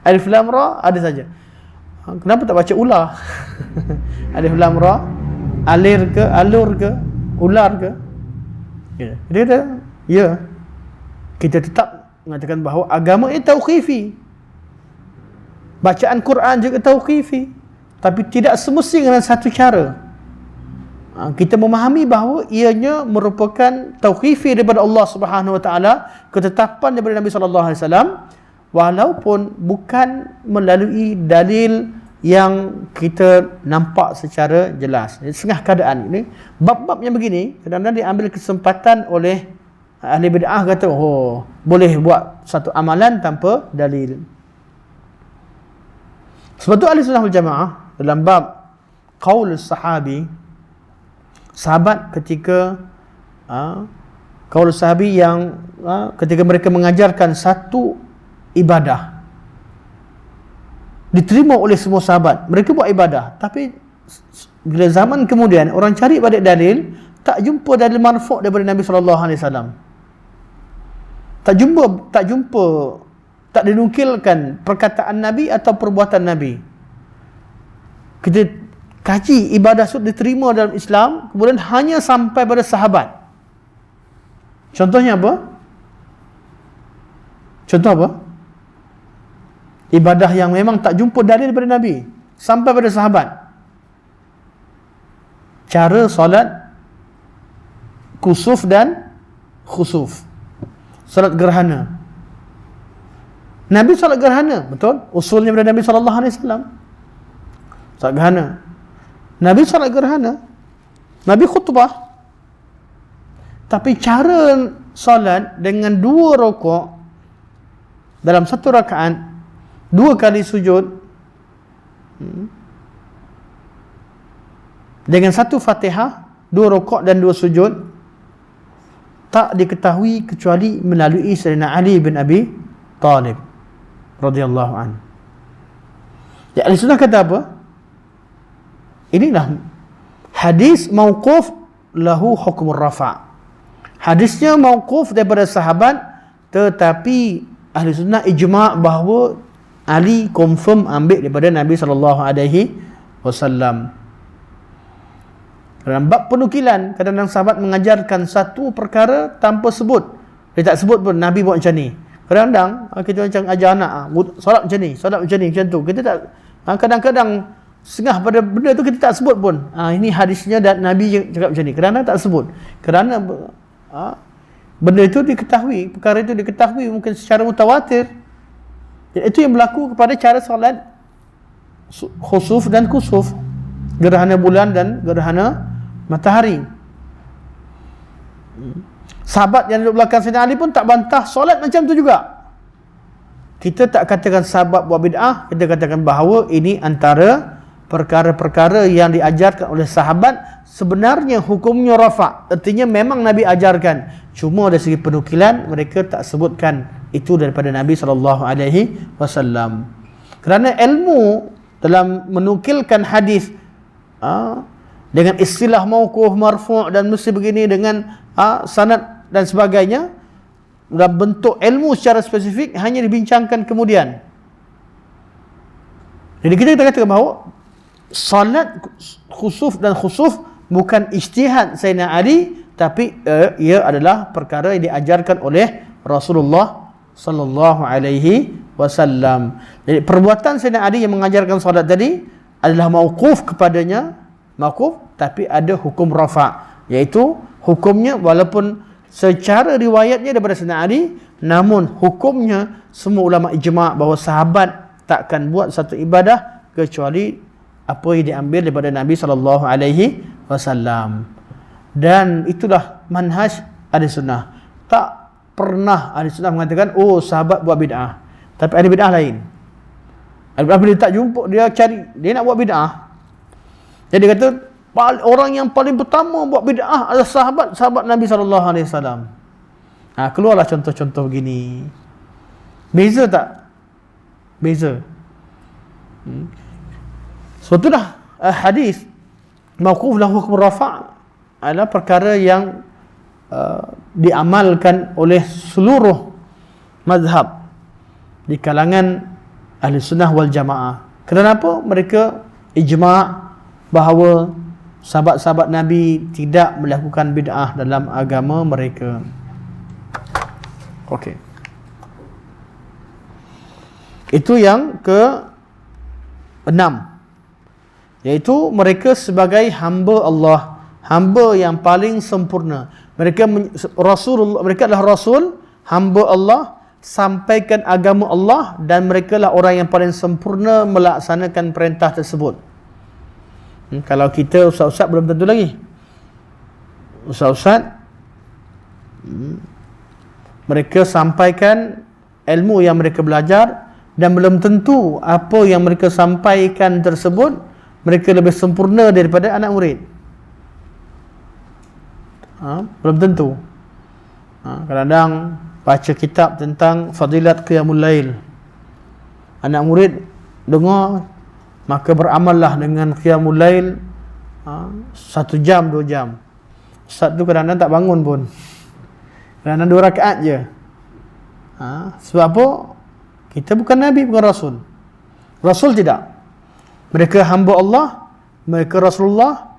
Alif lam ra ada saja. Kenapa tak baca ular? Alif lam ra, alir ke, alur ke, ular ke? Ya. Dia kata, ya. Kita tetap mengatakan bahawa agama ini tauqifi. Bacaan Quran juga tauqifi. Tapi tidak semestinya dengan satu cara. Kita memahami bahawa ianya merupakan tauqifi daripada Allah Subhanahu Wa Taala, ketetapan daripada Nabi Sallallahu Alaihi Wasallam, walaupun bukan melalui dalil yang kita nampak secara jelas. Setengah keadaan ini, bab-bab yang begini kadang-kadang diambil kesempatan oleh ahli bid'ah, kata boleh buat satu amalan tanpa dalil. Sebab tu ahli sunnah wal jamaah dalam bab qaul sahabi, sahabat ketika qaul sahabi yang ketika mereka mengajarkan satu ibadah diterima oleh semua sahabat, mereka buat ibadah, tapi bila zaman kemudian orang cari balik dalil, tak jumpa dalil marfu' daripada Nabi sallallahu alaihi wasallam. Tak dinukilkan perkataan Nabi atau perbuatan Nabi. Kita kaji ibadah sudah diterima dalam Islam, kemudian hanya sampai pada sahabat. Contohnya apa? Contoh apa? Ibadah yang memang tak jumpa dalil daripada Nabi sampai pada sahabat. Cara solat kusuf dan khusuf. Solat gerhana. Nabi solat gerhana, betul? Usulnya daripada Nabi SAW. Solat gerhana. Nabi solat gerhana. Nabi khutbah. Tapi cara solat dengan 2 rakaat dalam 1 rakaat, 2 kali sujud, dengan 1 Fatihah, 2 rakaat dan 2 sujud, tak diketahui kecuali melalui Sayyidina Ali bin Abi Talib radhiyallahu anhu. Ya, Ahli Sunnah kata apa? Inilah hadis mauquf lahu hukmur rafa'. Hadisnya mauquf daripada sahabat, tetapi Ahli Sunnah ijma' bahawa Ali confirm ambil daripada Nabi sallallahu alaihi wasallam. Dalam bab penukilan, kadang-kadang sahabat mengajarkan satu perkara tanpa sebut. Dia tak sebut pun Nabi buat macam ni. Kadang-kadang kita macam ajar anak, solat macam ni, solat macam ni, macam tu. Kita tak, kadang-kadang setengah pada benda tu kita tak sebut pun. Ini hadisnya dan Nabi cakap macam ni. Kadang-kadang tak sebut. Kerana benda itu diketahui, perkara itu diketahui mungkin secara mutawatir. Itu yang berlaku kepada cara solat khusuf dan kusuf, gerhana bulan dan gerhana matahari. Sahabat yang duduk belakang Sayyidina Ali pun tak bantah solat macam tu juga. Kita tak katakan sahabat buat bid'ah, kita katakan bahawa ini antara perkara-perkara yang diajarkan oleh sahabat. Sebenarnya hukumnya rafa', artinya memang Nabi ajarkan, cuma dari segi penukilan mereka tak sebutkan itu daripada Nabi SAW. Kerana ilmu dalam menukilkan hadis dengan istilah mauquf, marfu' dan mesti begini dengan sanad dan sebagainya, dalam bentuk ilmu secara spesifik hanya dibincangkan kemudian. Jadi kita katakan bahawa salat khusuf dan khusuf bukan ijtihad Sayyidina Ali, tapi ia adalah perkara yang diajarkan oleh Rasulullah sallallahu alaihi wasallam. Jadi perbuatan Sayyidina Ali yang mengajarkan salat tadi adalah mauquf kepadanya, mauquf, tapi ada hukum rafa', iaitu hukumnya walaupun secara riwayatnya daripada Sayyidina Ali, namun hukumnya semua ulama ijma' bahawa sahabat takkan buat satu ibadah kecuali apa yang diambil daripada Nabi sallallahu alaihi wasallam. Dan itulah manhaj Ahli Sunnah. Tak pernah Ahli Sunnah mengatakan oh sahabat buat bid'ah, tapi ada bid'ah lain. Bila dia tak jumpa, dia cari, dia nak buat bid'ah, jadi dia kata orang yang paling pertama buat bid'ah adalah sahabat Nabi SAW. Keluarlah contoh-contoh begini. Beza tak? Beza. So itulah hadis mauquf lahu hukum rafa' adalah perkara yang diamalkan oleh seluruh mazhab di kalangan Ahli Sunnah wal Jamaah. Kenapa? Mereka ijma' bahawa sahabat-sahabat Nabi tidak melakukan bid'ah dalam agama mereka. Okey. Itu yang ke-6, iaitu mereka sebagai hamba Allah, hamba yang paling sempurna. Mereka Rasulullah, mereka adalah rasul, hamba Allah, sampaikan agama Allah, dan mereka lah orang yang paling sempurna melaksanakan perintah tersebut. Kalau kita ustaz-ustaz belum tentu lagi. Ustaz-ustaz mereka sampaikan ilmu yang mereka belajar, dan belum tentu apa yang mereka sampaikan tersebut mereka lebih sempurna daripada anak murid. Belum tentu. Kadang-kadang baca kitab tentang fadilat qiyamul lail, anak murid dengar, maka beramallah dengan qiyamul lail 1 jam 2 jam. Ustaz tu kadang-kadang tak bangun pun, kadang-kadang 2 rakaat je. Sebab apa? Kita bukan Nabi, bukan Rasul. Rasul tidak. Mereka hamba Allah, mereka Rasulullah,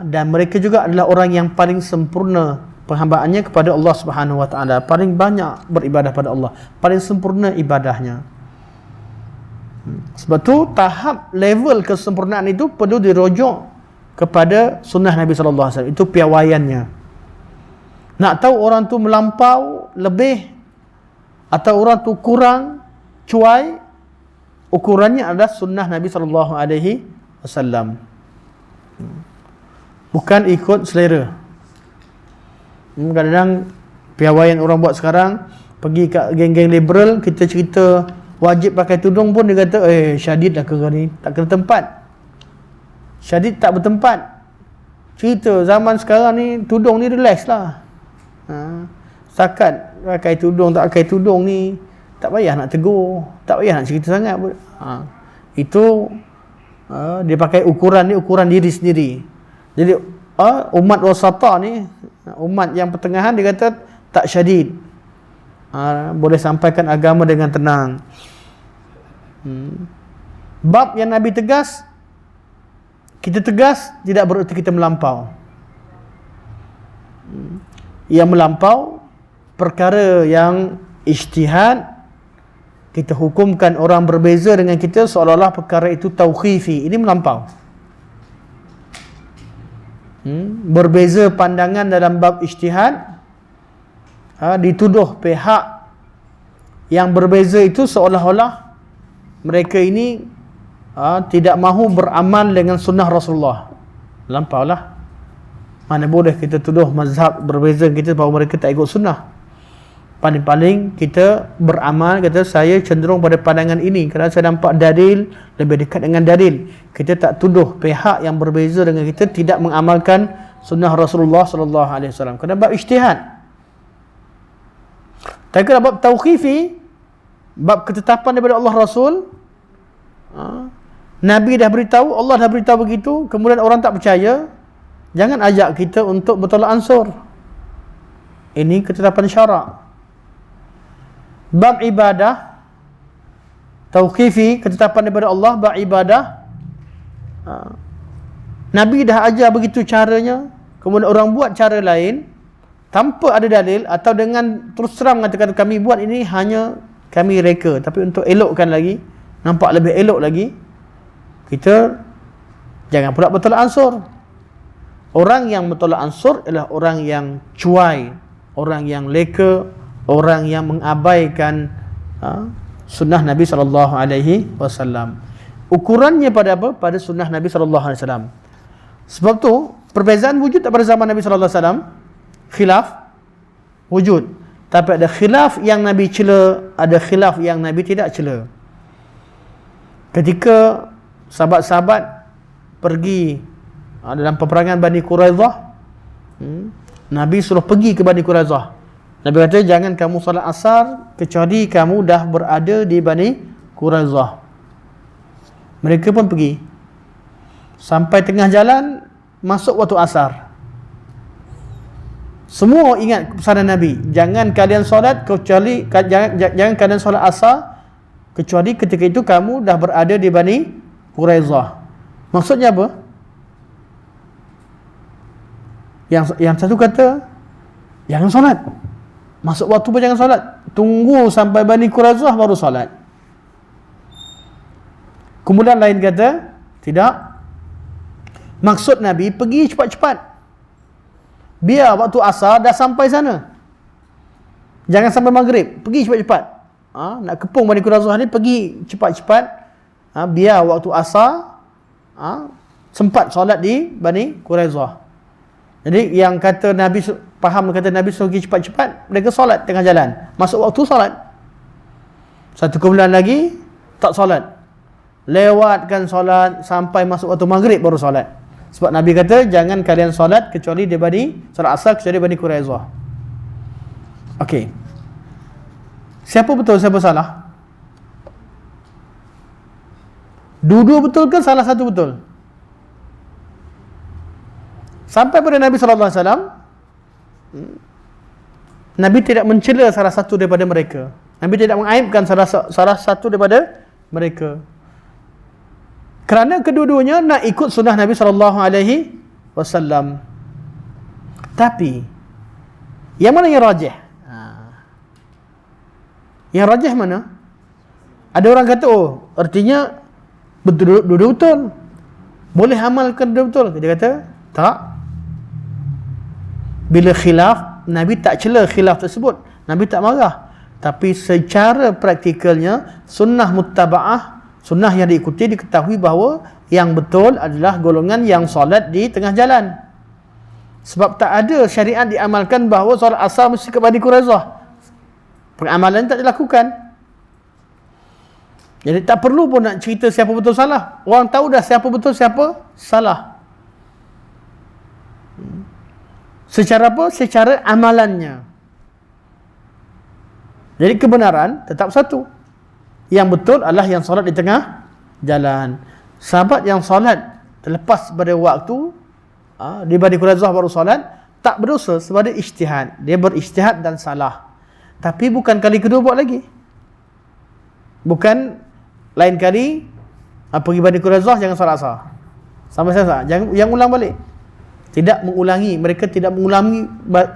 dan mereka juga adalah orang yang paling sempurna Penghambaannya kepada Allah Subhanahu wa taala, paling banyak beribadah pada Allah, paling sempurna ibadahnya. Sebab tu tahap level kesempurnaan itu perlu dirujuk kepada sunnah Nabi sallallahu alaihi wasallam. Itu piawaiannya. Nak tahu orang tu melampau lebih atau orang tu kurang cuai, ukurannya adalah sunnah Nabi sallallahu alaihi wasallam. Bukan ikut selera. Kadang-kadang piawaian orang buat sekarang, pergi kat geng-geng liberal, kita cerita wajib pakai tudung pun dia kata syadid lah kau ni, tak kena tempat. Syadid tak bertempat. Cerita zaman sekarang ni tudung ni relax lah. Setakat pakai tudung tak pakai tudung ni, tak payah nak tegur, tak payah nak cerita sangat. Itu dia pakai ukuran ni, ukuran diri sendiri. Jadi umat wasata ni, umat yang pertengahan, dia kata tak syadid, boleh sampaikan agama dengan tenang. Bab yang Nabi tegas, kita tegas tidak bererti kita melampau. Yang melampau perkara yang ijtihad, kita hukumkan orang berbeza dengan kita seolah-olah perkara itu tauqifi, ini melampau. Berbeza pandangan dalam bab ijtihad, dituduh pihak yang berbeza itu seolah-olah mereka ini tidak mahu beramal dengan sunnah Rasulullah. Lampau lah. Mana boleh kita tuduh mazhab berbeza kita bahawa mereka tak ikut sunnah. Paling-paling kita beramal, kata saya cenderung pada pandangan ini kerana saya nampak dalil lebih dekat dengan dalil. Kita tak tuduh pihak yang berbeza dengan kita tidak mengamalkan sunnah Rasulullah sallallahu alaihi wasallam. Kerana bab ijtihad. Tapi kalau bab tauqifi, bab ketetapan daripada Allah Rasul, Nabi dah beritahu, Allah dah beritahu begitu, kemudian orang tak percaya, jangan ajak kita untuk bertolak ansur. Ini ketetapan syarak. Bab ibadah tauqifi, ketetapan daripada Allah, bab ibadah, Nabi dah ajar begitu caranya, kemudian orang buat cara lain tanpa ada dalil atau dengan terus terang mengatakan kami buat ini hanya kami reka, tapi untuk elokkan lagi, nampak lebih elok lagi, kita jangan pula bertolak ansur. Orang yang bertolak ansur adalah orang yang cuai, orang yang leka, orang yang mengabaikan sunnah Nabi SAW. Ukurannya pada apa? Pada sunnah Nabi SAW. Sebab tu perbezaan wujud pada zaman Nabi SAW. Khilaf wujud, tapi ada khilaf yang Nabi cela, ada khilaf yang Nabi tidak cela. Ketika sahabat-sahabat pergi dalam peperangan Bani Quraidah, Nabi suruh pergi ke Bani Quraidah. Nabi kata jangan kamu salat asar kecuali kamu dah berada di Bani Quraidah. Mereka pun pergi. Sampai tengah jalan, masuk waktu asar. Semua ingat pesanan Nabi, jangan kalian solat kecuali jangan kalian solat asar kecuali ketika itu kamu dah berada di Bani Quraidah. Maksudnya apa? Yang satu kata jangan solat, masuk waktu pun jangan solat, tunggu sampai Bani Quraidah baru solat. Kemudian lain kata tidak, maksud Nabi pergi cepat-cepat, biar waktu asar dah sampai sana, jangan sampai maghrib, pergi cepat-cepat. Nak kepung Bani Quraidah ni, pergi cepat-cepat, biar waktu asar sempat solat di Bani Quraidah. Jadi yang kata Nabi faham, kata Nabi suruh pergi cepat-cepat, mereka solat tengah jalan, masuk waktu solat. Satu kemudian lagi tak solat, lewatkan solat sampai masuk waktu maghrib baru solat. Sebab Nabi kata jangan kalian solat kecuali di Bani, solat asar kecuali Bani Quraidah. Okey, siapa betul, siapa salah? Dua-dua betul ke salah satu betul? Sampai pada Nabi SAW, Nabi tidak mencela salah satu daripada mereka. Nabi tidak mengaibkan salah satu daripada mereka. Kerana kedua-duanya nak ikut sunnah Nabi SAW. Tapi Yang mana yang rajih? Yang rajih mana? Ada orang kata, oh, artinya betul-betul boleh amalkan betul-betul. Dia kata, tak. Bila khilaf, Nabi tak cela khilaf tersebut. Nabi tak marah. Tapi secara praktikalnya, sunnah muttaba'ah, sunnah yang diikuti, diketahui bahawa yang betul adalah golongan yang solat di tengah jalan. Sebab tak ada syariat diamalkan bahawa solat asar mesti ke Bani Quraizah. Pengamalan tak dilakukan. Jadi tak perlu pun nak cerita siapa betul salah. Orang tahu dah siapa betul, siapa salah. Secara apa? Secara amalannya. Jadi kebenaran tetap satu. Yang betul adalah yang solat di tengah jalan. Sahabat yang solat terlepas pada waktu, di Bani Quraizah baru solat, tak berdosa sebab dia ijtihad. Dia berijtihad dan salah. Tapi bukan kali kedua buat lagi. Bukan lain kali pergi Bani Quraizah jangan solat asar. Sampai selesai. Jangan ulang balik. Tidak mengulangi. Mereka tidak mengulangi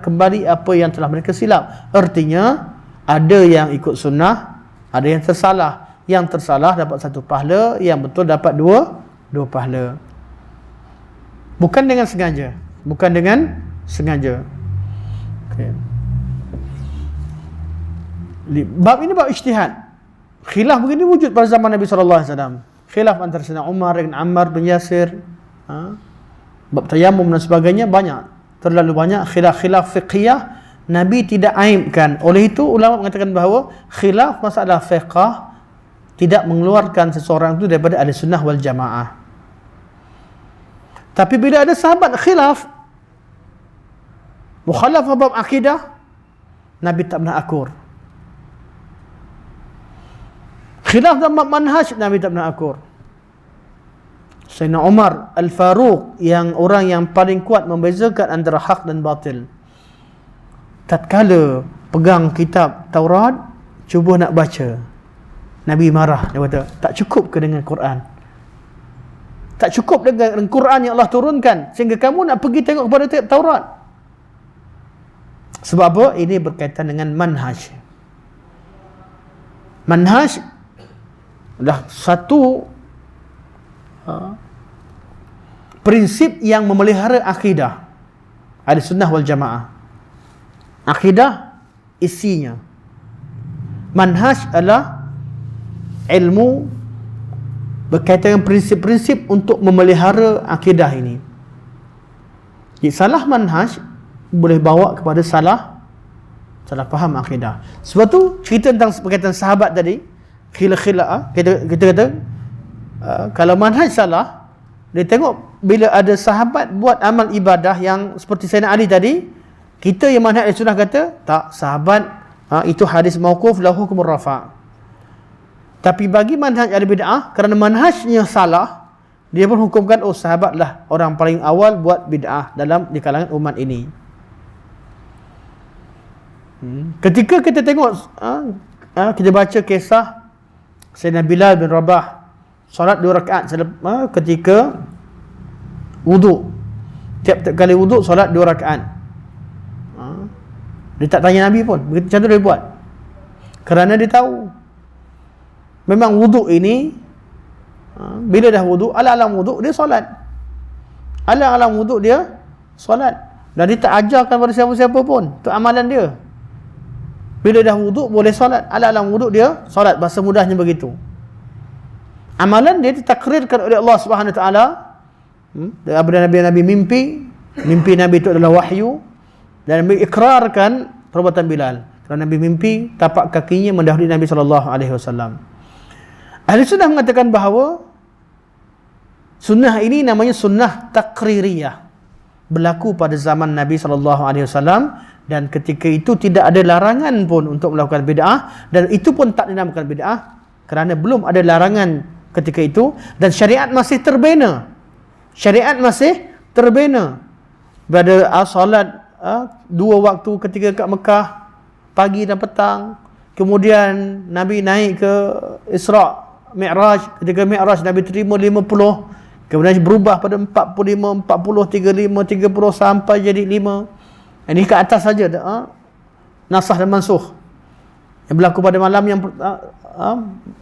kembali apa yang telah mereka silap. Artinya ada yang ikut sunnah, ada yang tersalah. Yang tersalah dapat satu pahala, yang betul dapat dua pahala. Bukan dengan sengaja. Bukan dengan sengaja. Okay. Bab ini bab ijtihad. Khilaf begini wujud pada zaman Nabi SAW. Khilaf antara Sayyidina Umar dengan Ammar bin Yasir. Bab tayammum dan sebagainya banyak. Terlalu banyak khilaf-khilaf fiqhiyah. Nabi tidak aibkan. Oleh itu ulama mengatakan bahawa khilaf masalah fiqh tidak mengeluarkan seseorang itu daripada ahli sunnah wal jamaah. Tapi bila ada sahabat khilaf, mukhalafah bab akidah, Nabi tak pernah akur. Khilaf dalam bab manhaj, Nabi tak pernah akur. Sayyidina Umar Al-Faruq, yang orang yang paling kuat membezakan antara hak dan batil, tatkala pegang kitab Taurat, cuba nak baca, Nabi marah. Dia kata, tak cukup ke dengan Quran? Tak cukup dengan Quran yang Allah turunkan sehingga kamu nak pergi tengok kepada Taurat? Sebab apa? Ini berkaitan dengan manhaj. Manhaj adalah satu prinsip yang memelihara akidah ahli sunnah wal jamaah. Akidah isinya. Manhaj adalah ilmu berkaitan dengan prinsip-prinsip untuk memelihara akidah ini. Jadi salah manhaj boleh bawa kepada salah faham akidah. Sebab tu cerita tentang berkaitan sahabat tadi, khilaf, kita kata kalau manhaj salah, dia tengok bila ada sahabat buat amal ibadah yang seperti Sayyidina Ali tadi, kita yang manhaj sunnah kata tak, sahabat itu hadis mauquf lahu hukum rafa'. Tapi bagi manhaj ahli bid'ah, kerana manhajnya salah, dia pun hukumkan, oh, sahabatlah orang paling awal buat bid'ah di kalangan umat ini. Ketika kita tengok, kita baca kisah Sayyidina Bilal bin Rabah solat 2 rakaat ketika wuduk. Tiap-tiap kali wuduk solat 2 rakaat. Dia tak tanya Nabi pun, begitu macam tu dia buat. Kerana dia tahu memang wuduk ini, bila dah wuduk, alam wuduk dia solat. Alam wuduk dia solat. Dan dia tak ajarkan pada siapa-siapa pun. Itu amalan dia. Bila dah wuduk boleh solat. Alam wuduk dia solat. Bahasa mudahnya begitu. Amalan dia ditakrirkan oleh Allah Subhanahu Wa Taala. Apabila Nabi mimpi Nabi itu adalah wahyu, dan Nabi ikrarkan perbuatan Bilal. Kerana Nabi mimpi tapak kakinya mendahului Nabi SAW. Ahli sunnah mengatakan bahawa sunnah ini namanya sunnah takririyah, berlaku pada zaman Nabi SAW, dan ketika itu tidak ada larangan pun untuk melakukan bid'ah, dan itu pun tak dinamakan bid'ah kerana belum ada larangan ketika itu, dan syariat masih terbina. Pada solat 2 waktu ketika kat Mekah, pagi dan petang. Kemudian Nabi naik ke Isra' Mi'raj, ketika Mi'raj Nabi terima 50, kemudian berubah pada 45, 40, 35, 30 sampai jadi 5. Ini ke atas saja, nasakh dan mansukh yang berlaku pada malam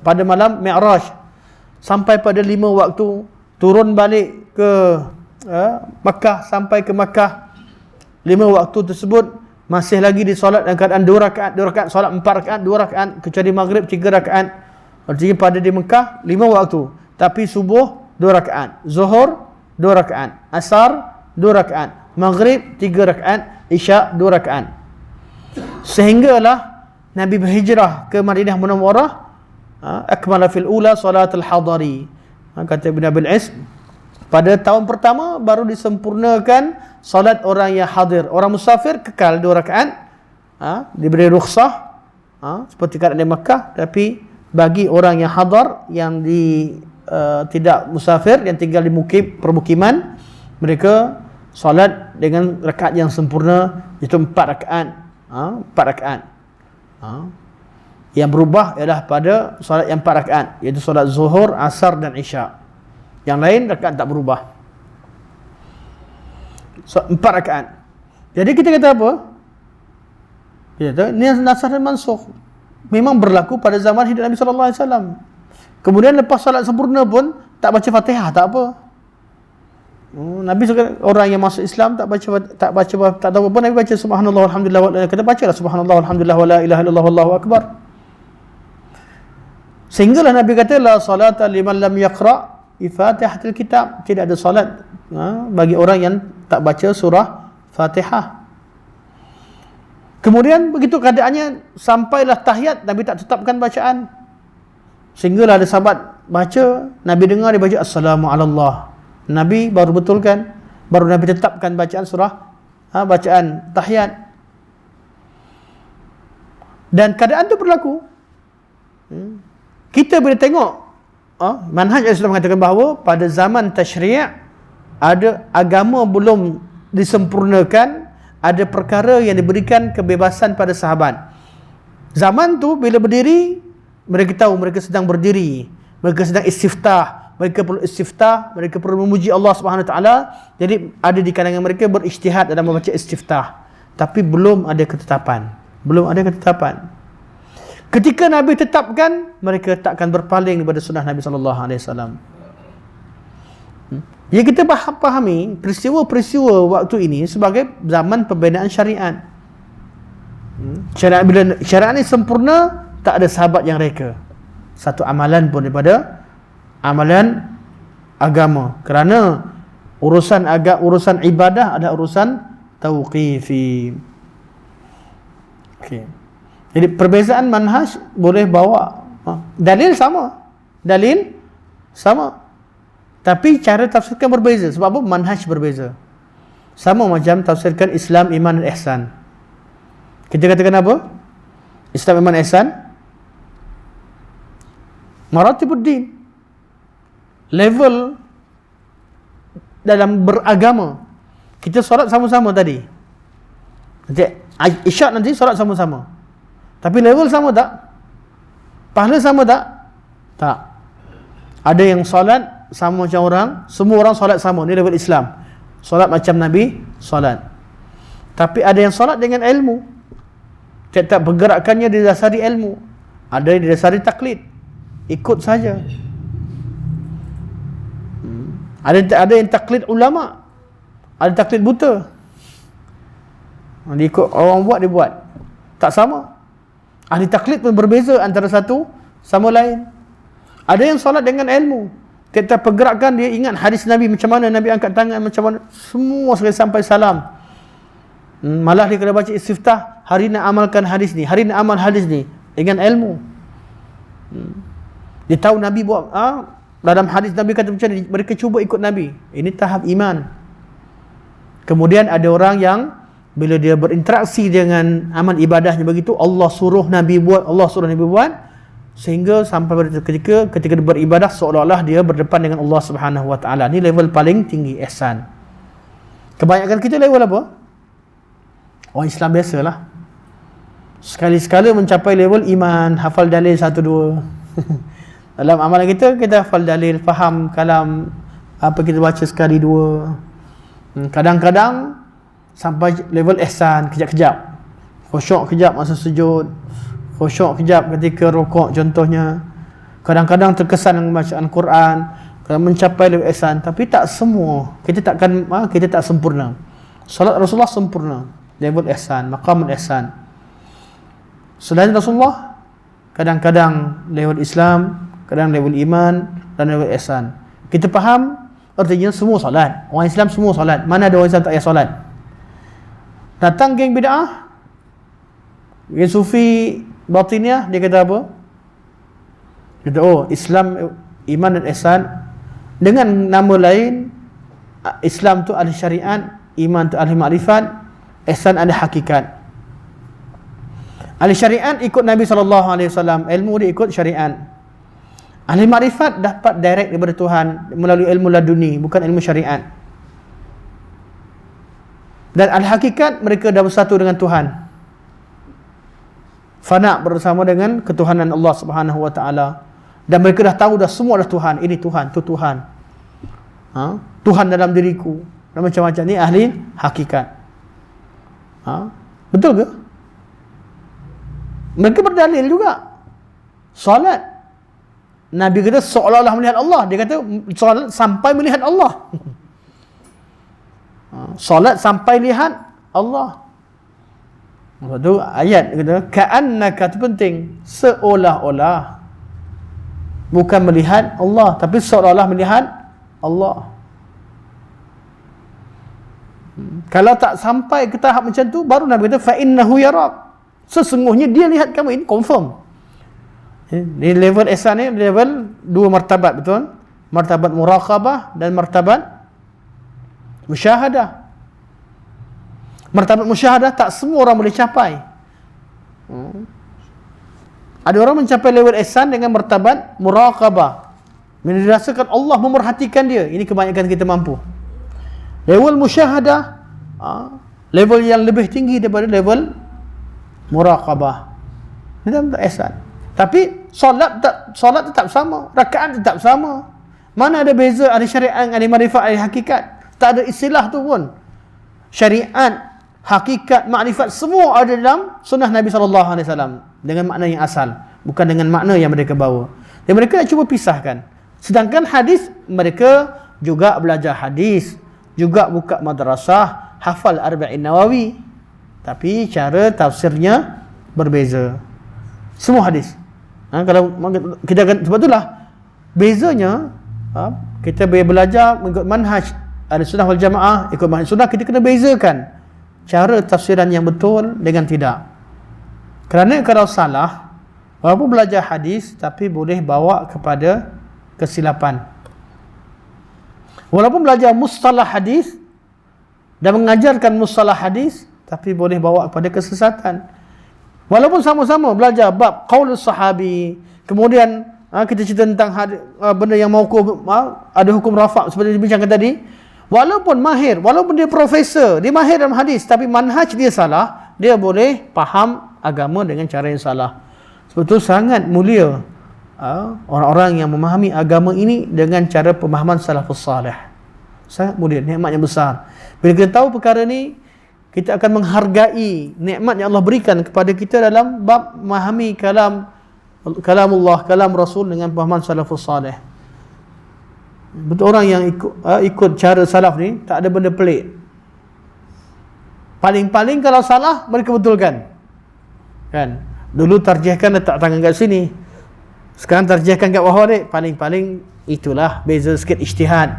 pada malam Mi'raj, sampai pada 5 waktu turun balik ke Makkah, sampai ke Makkah. 5 waktu tersebut masih lagi disolat dalam keadaan 2 rakaat, solat 4 rakaat, 2 rakaat, kecuali maghrib 3 rakaat. Artinya pada di Mekah 5 waktu, tapi subuh 2 rakaat, zuhur 2 rakaat, asar 2 rakaat, maghrib 3 rakaat, isya 2 rakaat. Sehinggalah Nabi berhijrah ke Madinah Munawwarah, akmala fil ula salatul hadari. Kata Ibn Abil Is, pada tahun pertama baru disempurnakan solat orang yang hadir. Orang musafir kekal 2 rakaat, diberi rukhsah, seperti keadaan di Makkah. Tapi bagi orang yang hadar, yang tidak musafir, yang tinggal di permukiman, mereka solat dengan rakaat yang sempurna, iaitu 4 rakaat. 4 rakaat. Yang berubah ialah pada solat yang 4 rakaat, iaitu solat zuhur, asar dan isya. Yang lain rakaat tak berubah. 4 rakaat. Jadi kita kata apa? Ini nasakh dan mansukh memang berlaku pada zaman hidup Nabi sallallahu alaihi wasallam. Kemudian lepas solat sempurna pun tak baca Fatihah, tak apa. Nabi orang yang masuk Islam tak tahu apa, Nabi baca subhanallah walhamdulillah wa la, kata bacalah subhanallah walhamdulillah wa la ilaha illallah wallahu akbar. Sehinggalah Nabi kata la salata liman lam yaqra bi Fatihatil kitab, tidak ada solat bagi orang yang tak baca surah Fatihah. Kemudian begitu keadaannya, sampailah tahiyat, Nabi tak tetapkan bacaan. Sehinggalah ada sahabat baca, Nabi dengar dia baca assalamu ala Allah, Nabi baru betulkan, baru Nabi tetapkan bacaan surah, bacaan tahiyat. Dan keadaan itu berlaku. Kita boleh tengok manhaj Islam mengatakan bahawa pada zaman tasyri' ada agama belum disempurnakan, ada perkara yang diberikan kebebasan pada sahabat. Zaman tu bila berdiri, mereka tahu mereka sedang berdiri, mereka sedang istiftah, mereka perlu istiftah, mereka perlu memuji Allah Subhanahu Wa Taala. Jadi ada di kalangan mereka berijtihad dalam membaca istiftah, tapi belum ada ketetapan. Ketika Nabi tetapkan, mereka takkan berpaling daripada sunnah Nabi sallallahu alaihi wasallam. Ya, kita pahami peristiwa-peristiwa waktu ini sebagai zaman pembinaan syariat. Bila syariat ini sempurna, tak ada sahabat yang reka satu amalan pun daripada amalan agama, kerana urusan ibadah ada urusan tauqifi. Okey. Jadi perbezaan manhaj boleh bawa dalil sama, tapi cara tafsirkan berbeza. Sebab apa? Manhaj berbeza. Sama macam tafsirkan Islam, iman dan ihsan. Kita katakan apa? Islam, iman, ihsan, maratibuddin, level dalam beragama. Kita solat sama-sama tadi. Isyak nanti solat sama-sama. Tapi level sama tak? Pahala sama tak? Tak. Ada yang solat sama macam orang, semua orang solat sama, ni level Islam. Solat macam Nabi solat. Tapi ada yang solat dengan ilmu. Tiap-tiap pergerakannya didasari ilmu. Ada yang didasari taklid, ikut saja. Ada yang taklid ulama, ada taklid buta. Dia ikut orang buat, dia buat. Tak sama. Ahli taklid pun berbeza antara satu sama lain. Ada yang solat dengan ilmu. Kita pergerakan dia ingat hadis Nabi, macam mana Nabi angkat tangan, macam mana, semua sekali sampai salam. Malah dia kena baca istiftah, hari nak amalkan hadis ni, hari nak amal hadis ni, dengan ilmu. Dia tahu Nabi buat dalam hadis Nabi kata macam ni, mereka cuba ikut Nabi. Ini tahap iman. Kemudian ada orang yang bila dia berinteraksi dengan amal ibadahnya begitu, Allah suruh Nabi buat, sehingga sampai pada ketika dia beribadah seolah-olah dia berdepan dengan Allah Subhanahu Wa Taala. Ni level paling tinggi ihsan. Kebanyakan kita level apa? Orang Islam biasalah. Sekali-sekala mencapai level iman, hafal dalil 1-2. Dalam amalan kita hafal dalil, faham kalam apa kita baca sekali 2. Kadang-kadang sampai level ihsan, kejap-kejap. Khusyuk kejap masa sujud, khusyuk kejap ketika rukuk contohnya. Kadang-kadang terkesan dengan bacaan Quran, kadang mencapai level ihsan, tapi tak semua. Kita tak sempurna. Salat Rasulullah sempurna, level ihsan, maqam ihsan. Selain Rasulullah, kadang-kadang level Islam, kadang level iman dan level ihsan. Kita faham artinya semua solat. Orang Islam semua solat. Mana ada orang Islam tak payah solat? Datang geng bid'ah, geng sufi batiniah, dia kata apa? Dia kata, oh Islam, iman dan ihsan dengan nama lain. Islam tu ahli syariat, iman tu ahli makrifat, ihsan ahli hakikat. Ahli syariat ikut Nabi SAW, ilmu dia ikut syariat. Ahli makrifat dapat direct daripada Tuhan melalui ilmu laduni, bukan ilmu syariat. Dan ahli hakikat, mereka dah bersatu dengan Tuhan, fana bersama dengan ketuhanan Allah Subhanahu Wa Taala. Dan mereka dah tahu dah semua dah Tuhan. Ini Tuhan, tu Tuhan. Tuhan dalam diriku. Dan macam-macam ni ahli hakikat. Betul ke? Mereka berdalil juga. Solat, Nabi kata seolah-olah melihat Allah. Dia kata solat sampai melihat Allah. Solat sampai lihat Allah. Lepas tu ayat kata ka'annaka, tu penting, seolah-olah, bukan melihat Allah, tapi seolah-olah melihat Allah. Kalau tak sampai ke tahap macam tu, baru Nabi kata fa innahu yarak, sesungguhnya dia lihat kamu. Ini confirm. Di level ihsan ni level 2 martabat, betul? Martabat muraqabah dan martabat musyahadah. Martabat musyahadah tak semua orang boleh capai. Ada orang mencapai level ihsan dengan martabat muraqabah, merasakan Allah memerhatikan dia. Ini kebanyakan kita mampu. Level musyahadah, level yang lebih tinggi daripada level muraqabah. Ini dalam ihsan. Tapi solat tetap sama, rakaat tetap sama. Mana ada beza ahli syariat, ahli makrifat, ahli hakikat? Tak ada istilah tu pun. Syariat, hakikat, makrifat, semua ada dalam sunnah Nabi SAW dengan makna yang asal, bukan dengan makna yang mereka bawa. Dan mereka nak cuba pisahkan. Sedangkan hadis, mereka juga belajar hadis, juga buka madrasah, hafal Arba'in Nawawi, tapi cara tafsirnya berbeza. Semua hadis. Kalau kita akan, sebab itulah bezanya, kita belajar mengikut manhaj Ahlussunnah wal Jamaah, ikut manhaj sunnah, kita kena bezakan cara tafsiran yang betul dengan tidak. Kerana kalau salah, walaupun belajar hadis, tapi boleh bawa kepada kesilapan. Walaupun belajar mustalah hadis dan mengajarkan mustalah hadis, tapi boleh bawa kepada kesesatan. Walaupun sama-sama belajar bab qaulus sahabi, kemudian kita cerita tentang benda yang mauquf, ada hukum rafa' seperti dibincangkan tadi. Walaupun mahir, walaupun dia profesor, dia mahir dalam hadis, tapi manhaj dia salah, dia boleh faham agama dengan cara yang salah. Sebab itu sangat mulia orang-orang yang memahami agama ini dengan cara pemahaman salafus salih. Sangat mulia, nikmat yang besar. Bila kita tahu perkara ni, kita akan menghargai nikmat yang Allah berikan kepada kita dalam bab memahami kalamullah, kalam Rasul dengan pemahaman salafus salih. Betul, orang yang ikut cara salaf ni tak ada benda pelik. Paling-paling kalau salah, mereka betulkan. Kan? Dulu tarjihkan letak tangan kat sini, sekarang tarjihkan kat bawah ni. Paling-paling itulah beza sikit ijtihad.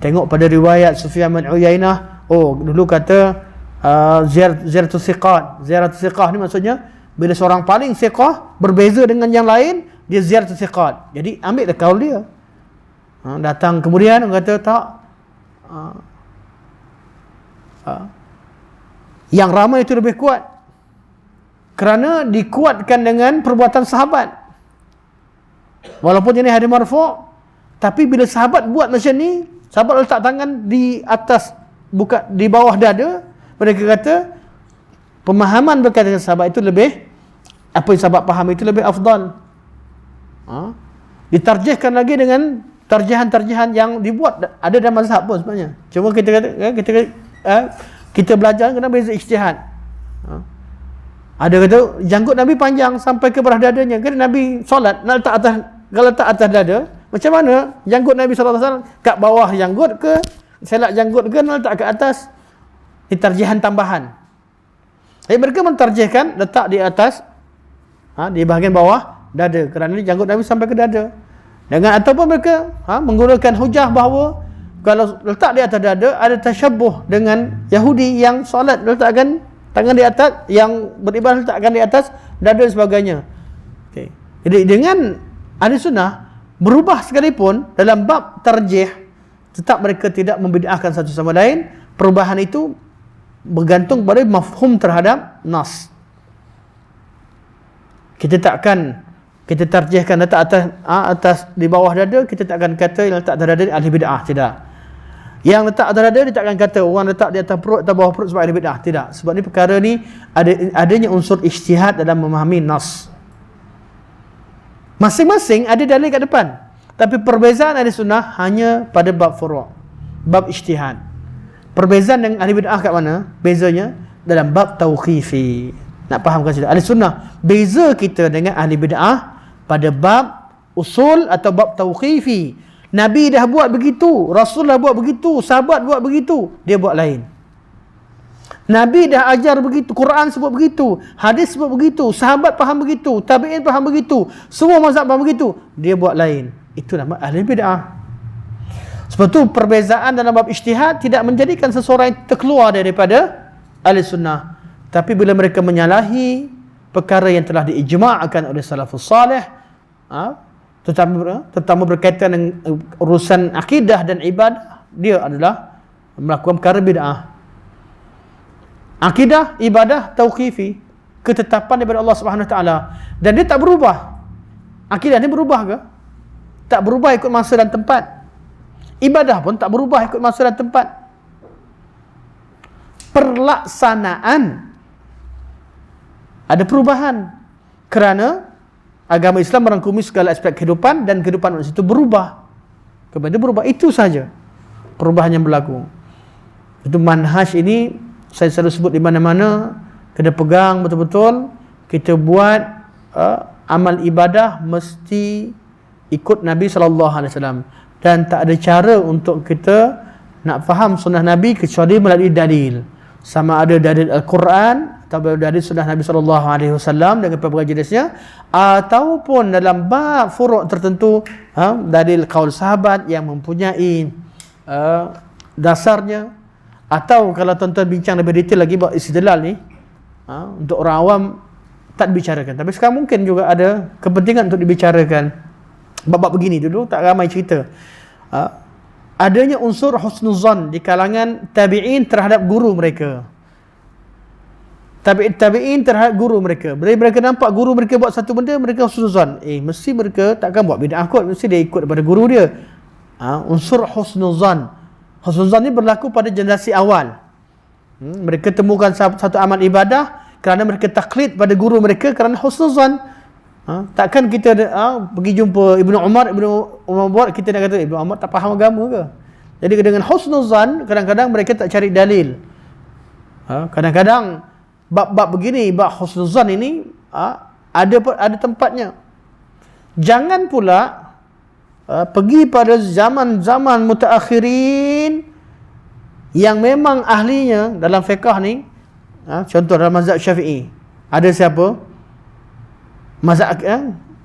Tengok pada riwayat Sufyan bin Uyainah, oh dulu kata ziyaratus siqat. Ziyaratus siqah ni maksudnya bila seorang paling siqah berbeza dengan yang lain, dia ziyaratus siqat. Jadi ambil kaul dia. Datang kemudian orang kata tak, yang ramai itu lebih kuat kerana dikuatkan dengan perbuatan sahabat. Walaupun ini hadis marfu', tapi bila sahabat buat macam ni, sahabat letak tangan di atas, bukan di bawah dada, mereka kata pemahaman berkaitan sahabat itu lebih, apa yang sahabat faham itu lebih afdal. Ditarjihkan lagi dengan tarjihan-tarjihan yang dibuat ada dalam mazhab pun sebenarnya. Cuma kita kata Kita belajar kena beza ijtihad. Ada kata janggut Nabi panjang sampai ke belah dadanya. Kan Nabi solat nak letak atas, kalau letak atas dada, macam mana janggut Nabi SAW kat bawah janggut ke, selak janggut ke, nak letak ke atas? Ini tarjihan tambahan. Jadi mereka mentarjihkan letak di atas, di bahagian bawah dada, kerana janggut Nabi sampai ke dada. Dengan ataupun mereka menggunakan hujah bahawa kalau letak di atas dada ada tasyabbuh dengan Yahudi yang solat letakkan tangan di atas, yang beribadah letakkan di atas dada dan sebagainya. Okay. Jadi dengan ahli sunnah berubah sekalipun dalam bab tarjih, tetap mereka tidak membid'ahkan satu sama lain. Perubahan itu bergantung pada mafhum terhadap nas. Kita tarjihkan letak atas di bawah dada, kita takkan kata yang letak atas dada ahli bid'ah, tidak. Yang letak atas dada, dia takkan kata orang letak di atas perut atau bawah perut sebab ahli bid'ah, tidak. Sebab ni perkara ni adanya unsur ijtihad dalam memahami nas. Masing-masing ada dalil kat depan, tapi perbezaan ahli sunnah hanya pada bab furu', bab ijtihad. Perbezaan dengan ahli bid'ah kat mana? Bezanya dalam bab tauqifi. Nak fahamkan sudah. Ahli sunnah, beza kita dengan ahli bid'ah pada bab usul atau bab tauqifi. Nabi dah buat begitu, Rasul dah buat begitu, sahabat buat begitu, dia buat lain. Nabi dah ajar begitu, Quran sebut begitu, hadis sebut begitu, sahabat faham begitu, tabi'in faham begitu, semua mazhab faham begitu, dia buat lain. Itu nama ahli bid'ah. Sebab tu perbezaan dalam bab ijtihad tidak menjadikan seseorang yang terkeluar daripada ahli sunnah. Tapi bila mereka menyalahi perkara yang telah diijma'kan oleh salafus salih, terutama berkaitan dengan urusan akidah dan ibadah, dia adalah melakukan perkara bid'ah. Akidah, ibadah, tauqifi, ketetapan daripada Allah Subhanahu Wa Taala, dan dia tak berubah. Akidah ni berubah ke? Tak berubah ikut masa dan tempat. Ibadah pun tak berubah ikut masa dan tempat. Pelaksanaan ada perubahan kerana agama Islam merangkumi segala aspek kehidupan, dan kehidupan manusia itu berubah. Kemudian berubah, itu saja perubahan yang berlaku. Itu manhaj ini saya selalu sebut di mana-mana, kena pegang betul-betul. Kita buat amal ibadah mesti ikut Nabi SAW, dan tak ada cara untuk kita nak faham sunnah Nabi kecuali melalui dalil. Sama ada dalil Al-Quran atau dalil sunnah Nabi SAW dengan pelbagai jenisnya, ataupun dalam bab furu' tertentu, dalil qaul sahabat yang mempunyai dasarnya. Atau kalau tuan-tuan bincang lebih detail lagi buat istidlal ni, untuk orang awam tak dibicarakan, tapi sekarang mungkin juga ada kepentingan untuk dibicarakan. Bab-bab begini dulu tak ramai cerita. Adanya unsur husnuzan di kalangan tabi'in terhadap guru mereka. Tabi'in terhadap guru mereka. Bila mereka nampak guru mereka buat satu benda, mereka husnuzan. Mesti mereka takkan buat bid'ah kot, mesti dia ikut daripada guru dia. Unsur husnuzan. Husnuzan ni berlaku pada generasi awal. Mereka temukan satu amal ibadah kerana mereka taklid pada guru mereka kerana husnuzan. Takkan kita pergi jumpa Ibnu Umar buat, kita nak kata Ibnu Umar tak faham agama ke? Jadi dengan husnuzan, kadang-kadang mereka tak cari dalil. Kadang-kadang bab-bab begini, bab husnuzan ini ada tempatnya. Jangan pula pergi pada zaman-zaman mutaakhirin yang memang ahlinya dalam fiqh ni, contoh dalam mazhab Syafi'i, ada siapa? Mazhab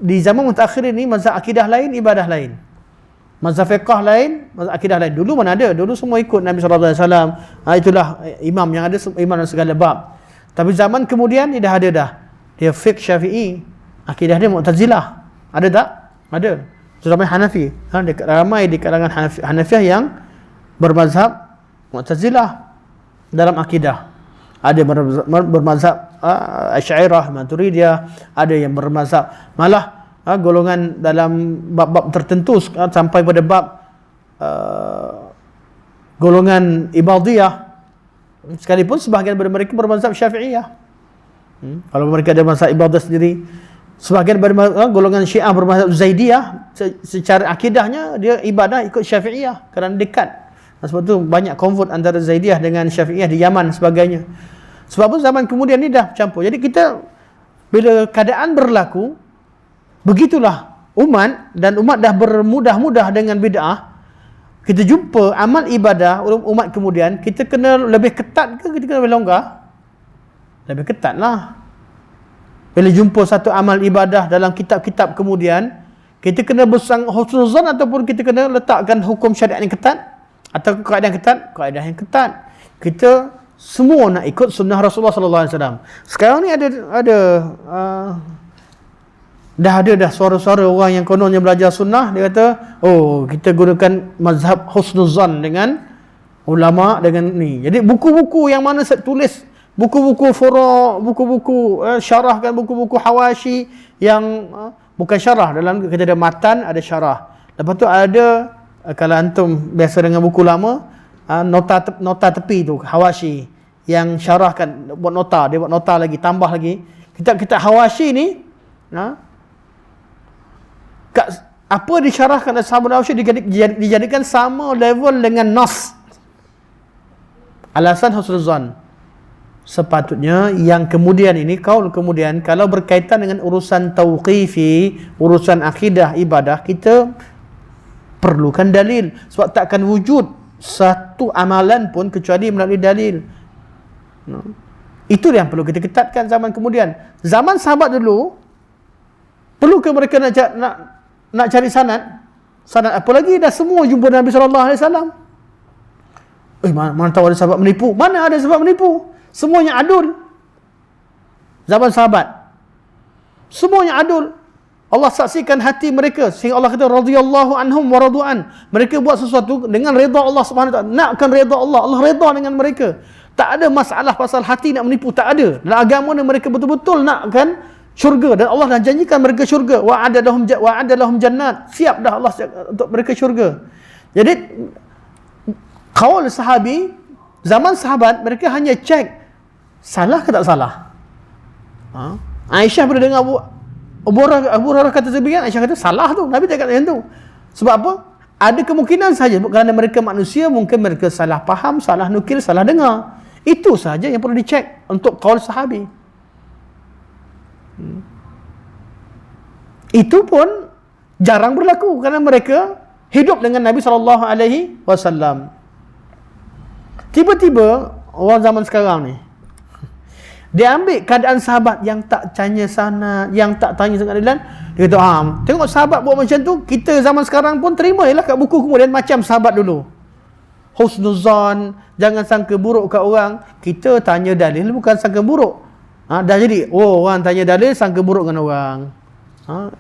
di zaman mutaakhirin ni, mazhab akidah lain, ibadah lain. Mazhab fiqh lain, mazhab akidah lain. Dulu mana ada? Dulu semua ikut Nabi SAW. Itulah imam yang ada, imam dalam segala bab. Tapi zaman kemudian dia dah ada dah. Dia fiqh Syafi'i, akidah dia Mu'tazilah. Ada tak? Ada. Ramai Hanafi. Ramai di kalangan Hanafiah yang bermazhab Mu'tazilah dalam akidah. Ada bermazhab Asy'ariyah, Maturidiyah, ada yang bermazhab malah golongan dalam bab-bab tertentu sampai pada bab golongan Ibadiyah, sekalipun sebahagian daripada mereka bermazhab Syafi'iyah. Kalau mereka ada mazhab Ibadiyah sendiri. Sebahagian daripada golongan Syiah bermazhab Zaidiyah, secara akidahnya dia ibadah ikut Syafi'iyah kerana dekat Sebab tu banyak konvert antara Zaidiyah dengan Syafi'iyah di Yaman sebagainya. Sebab apa zaman kemudian ni dah campur. Jadi kita bila keadaan berlaku, begitulah umat, dan umat dah bermudah-mudah dengan bid'ah. Kita jumpa amal ibadah umat kemudian, kita kena lebih ketat ke kita kena lebih longgar? Lebih ketat lah. Bila jumpa satu amal ibadah dalam kitab-kitab kemudian, kita kena husnuzan ataupun kita kena letakkan hukum syariat yang ketat atau kaedah yang ketat, kaedah yang ketat. Kita semua nak ikut sunnah Rasulullah sallallahu alaihi wasallam. Sekarang ni dah suara-suara orang yang kononnya belajar sunnah, dia kata, oh, kita gunakan mazhab husnuzan dengan ulama dengan ni. Jadi buku-buku yang mana saya tulis, buku-buku furu', buku-buku syarah, kan buku-buku hawashi yang bukan syarah, dalam kita ada matan, ada syarah. Lepas tu ada, kalau antum biasa dengan buku lama, nota tepi tu hawashi yang syarahkan, buat nota, dia buat nota lagi, tambah lagi. Kitab-kitab hawashi ni, apa disyarahkan oleh sahabat hawashi dijadikan sama level dengan nas. Alasan husnuzan. Sepatutnya yang kemudian ini, kaul kemudian, kalau berkaitan dengan urusan tauqifi, urusan akidah ibadah, kita perlukan dalil. Sebab tak akan wujud satu amalan pun kecuali melalui dalil. Itu yang perlu kita ketatkan zaman kemudian. Zaman sahabat dulu, perlu ke mereka nak cari sanad? Sanad apa lagi? Dah semua jumpa Nabi SAW. Mana tahu ada sahabat menipu? Mana ada sahabat menipu? Semuanya adul. Zaman sahabat semuanya adul. Allah saksikan hati mereka sehingga Allah kata radhiyallahu anhum wa radu'an. Mereka buat sesuatu dengan redha Allah Subhanahu wa taala. Nakkan redha Allah, Allah redha dengan mereka. Tak ada masalah pasal hati nak menipu, tak ada. Dalam agama ni mereka betul-betul nakkan syurga, dan Allah dah janjikan mereka syurga. Wa'ada lahum jannat. Siap dah Allah untuk mereka syurga. Jadi qaul sahabi, zaman sahabat, mereka hanya cek salah ke tak salah. Aisyah bila dengar Abu Hurairah kata demikian, Aisyah kata salah tu, Nabi tak kata macam tu. Sebab apa? Ada kemungkinan saja kerana mereka manusia, mungkin mereka salah faham, salah nukil, salah dengar. Itu saja yang perlu dicek untuk qaul sahabi. Itu pun jarang berlaku kerana mereka hidup dengan Nabi SAW. Tiba-tiba orang zaman sekarang ni, dia ambil keadaan sahabat yang tak tanya sanad, yang tak tanya sanad, dia kata, tengok sahabat buat macam tu, kita zaman sekarang pun terima je lah kat buku kemudian macam sahabat dulu. Husnuzan, jangan sangka buruk kat orang. Kita tanya dalil, bukan sangka buruk. Dah jadi, orang tanya dalil, sangka buruk dengan orang.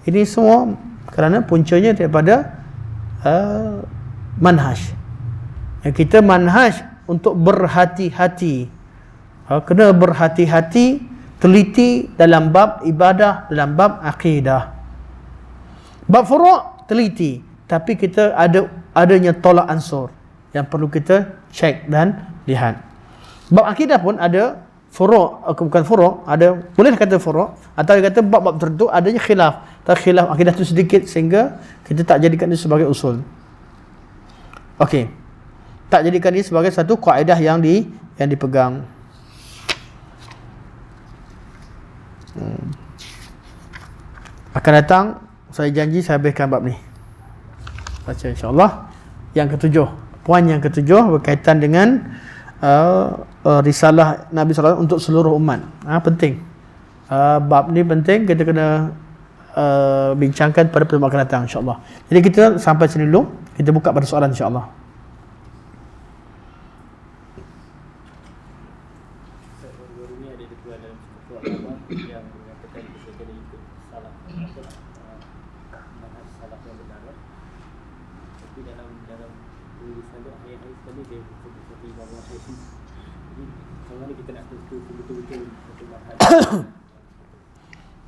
Ini semua kerana puncanya daripada manhaj. Kita manhaj untuk berhati-hati. Kena berhati-hati, teliti dalam bab ibadah, dalam bab akidah. Bab furu' teliti, tapi kita adanya tolak ansur yang perlu kita cek dan lihat. Bab akidah pun ada furu', bukan furu', ada, boleh kata furu', atau dia kata bab-bab tertentu adanya khilaf. Tak khilaf akidah tu sedikit sehingga kita tak jadikan itu sebagai usul. Okey. Tak jadikan ini sebagai satu kaedah yang dipegang. Akan datang, saya janji saya habiskan bab ni. Baca insya-Allah. Yang ketujuh, poin yang ketujuh berkaitan dengan risalah Nabi SAW untuk seluruh umat. Penting. Bab ni penting, kita kena bincangkan pada pertemuan akan datang insya-Allah. Jadi kita sampai sini dulu. Kita buka pada soalan insya-Allah.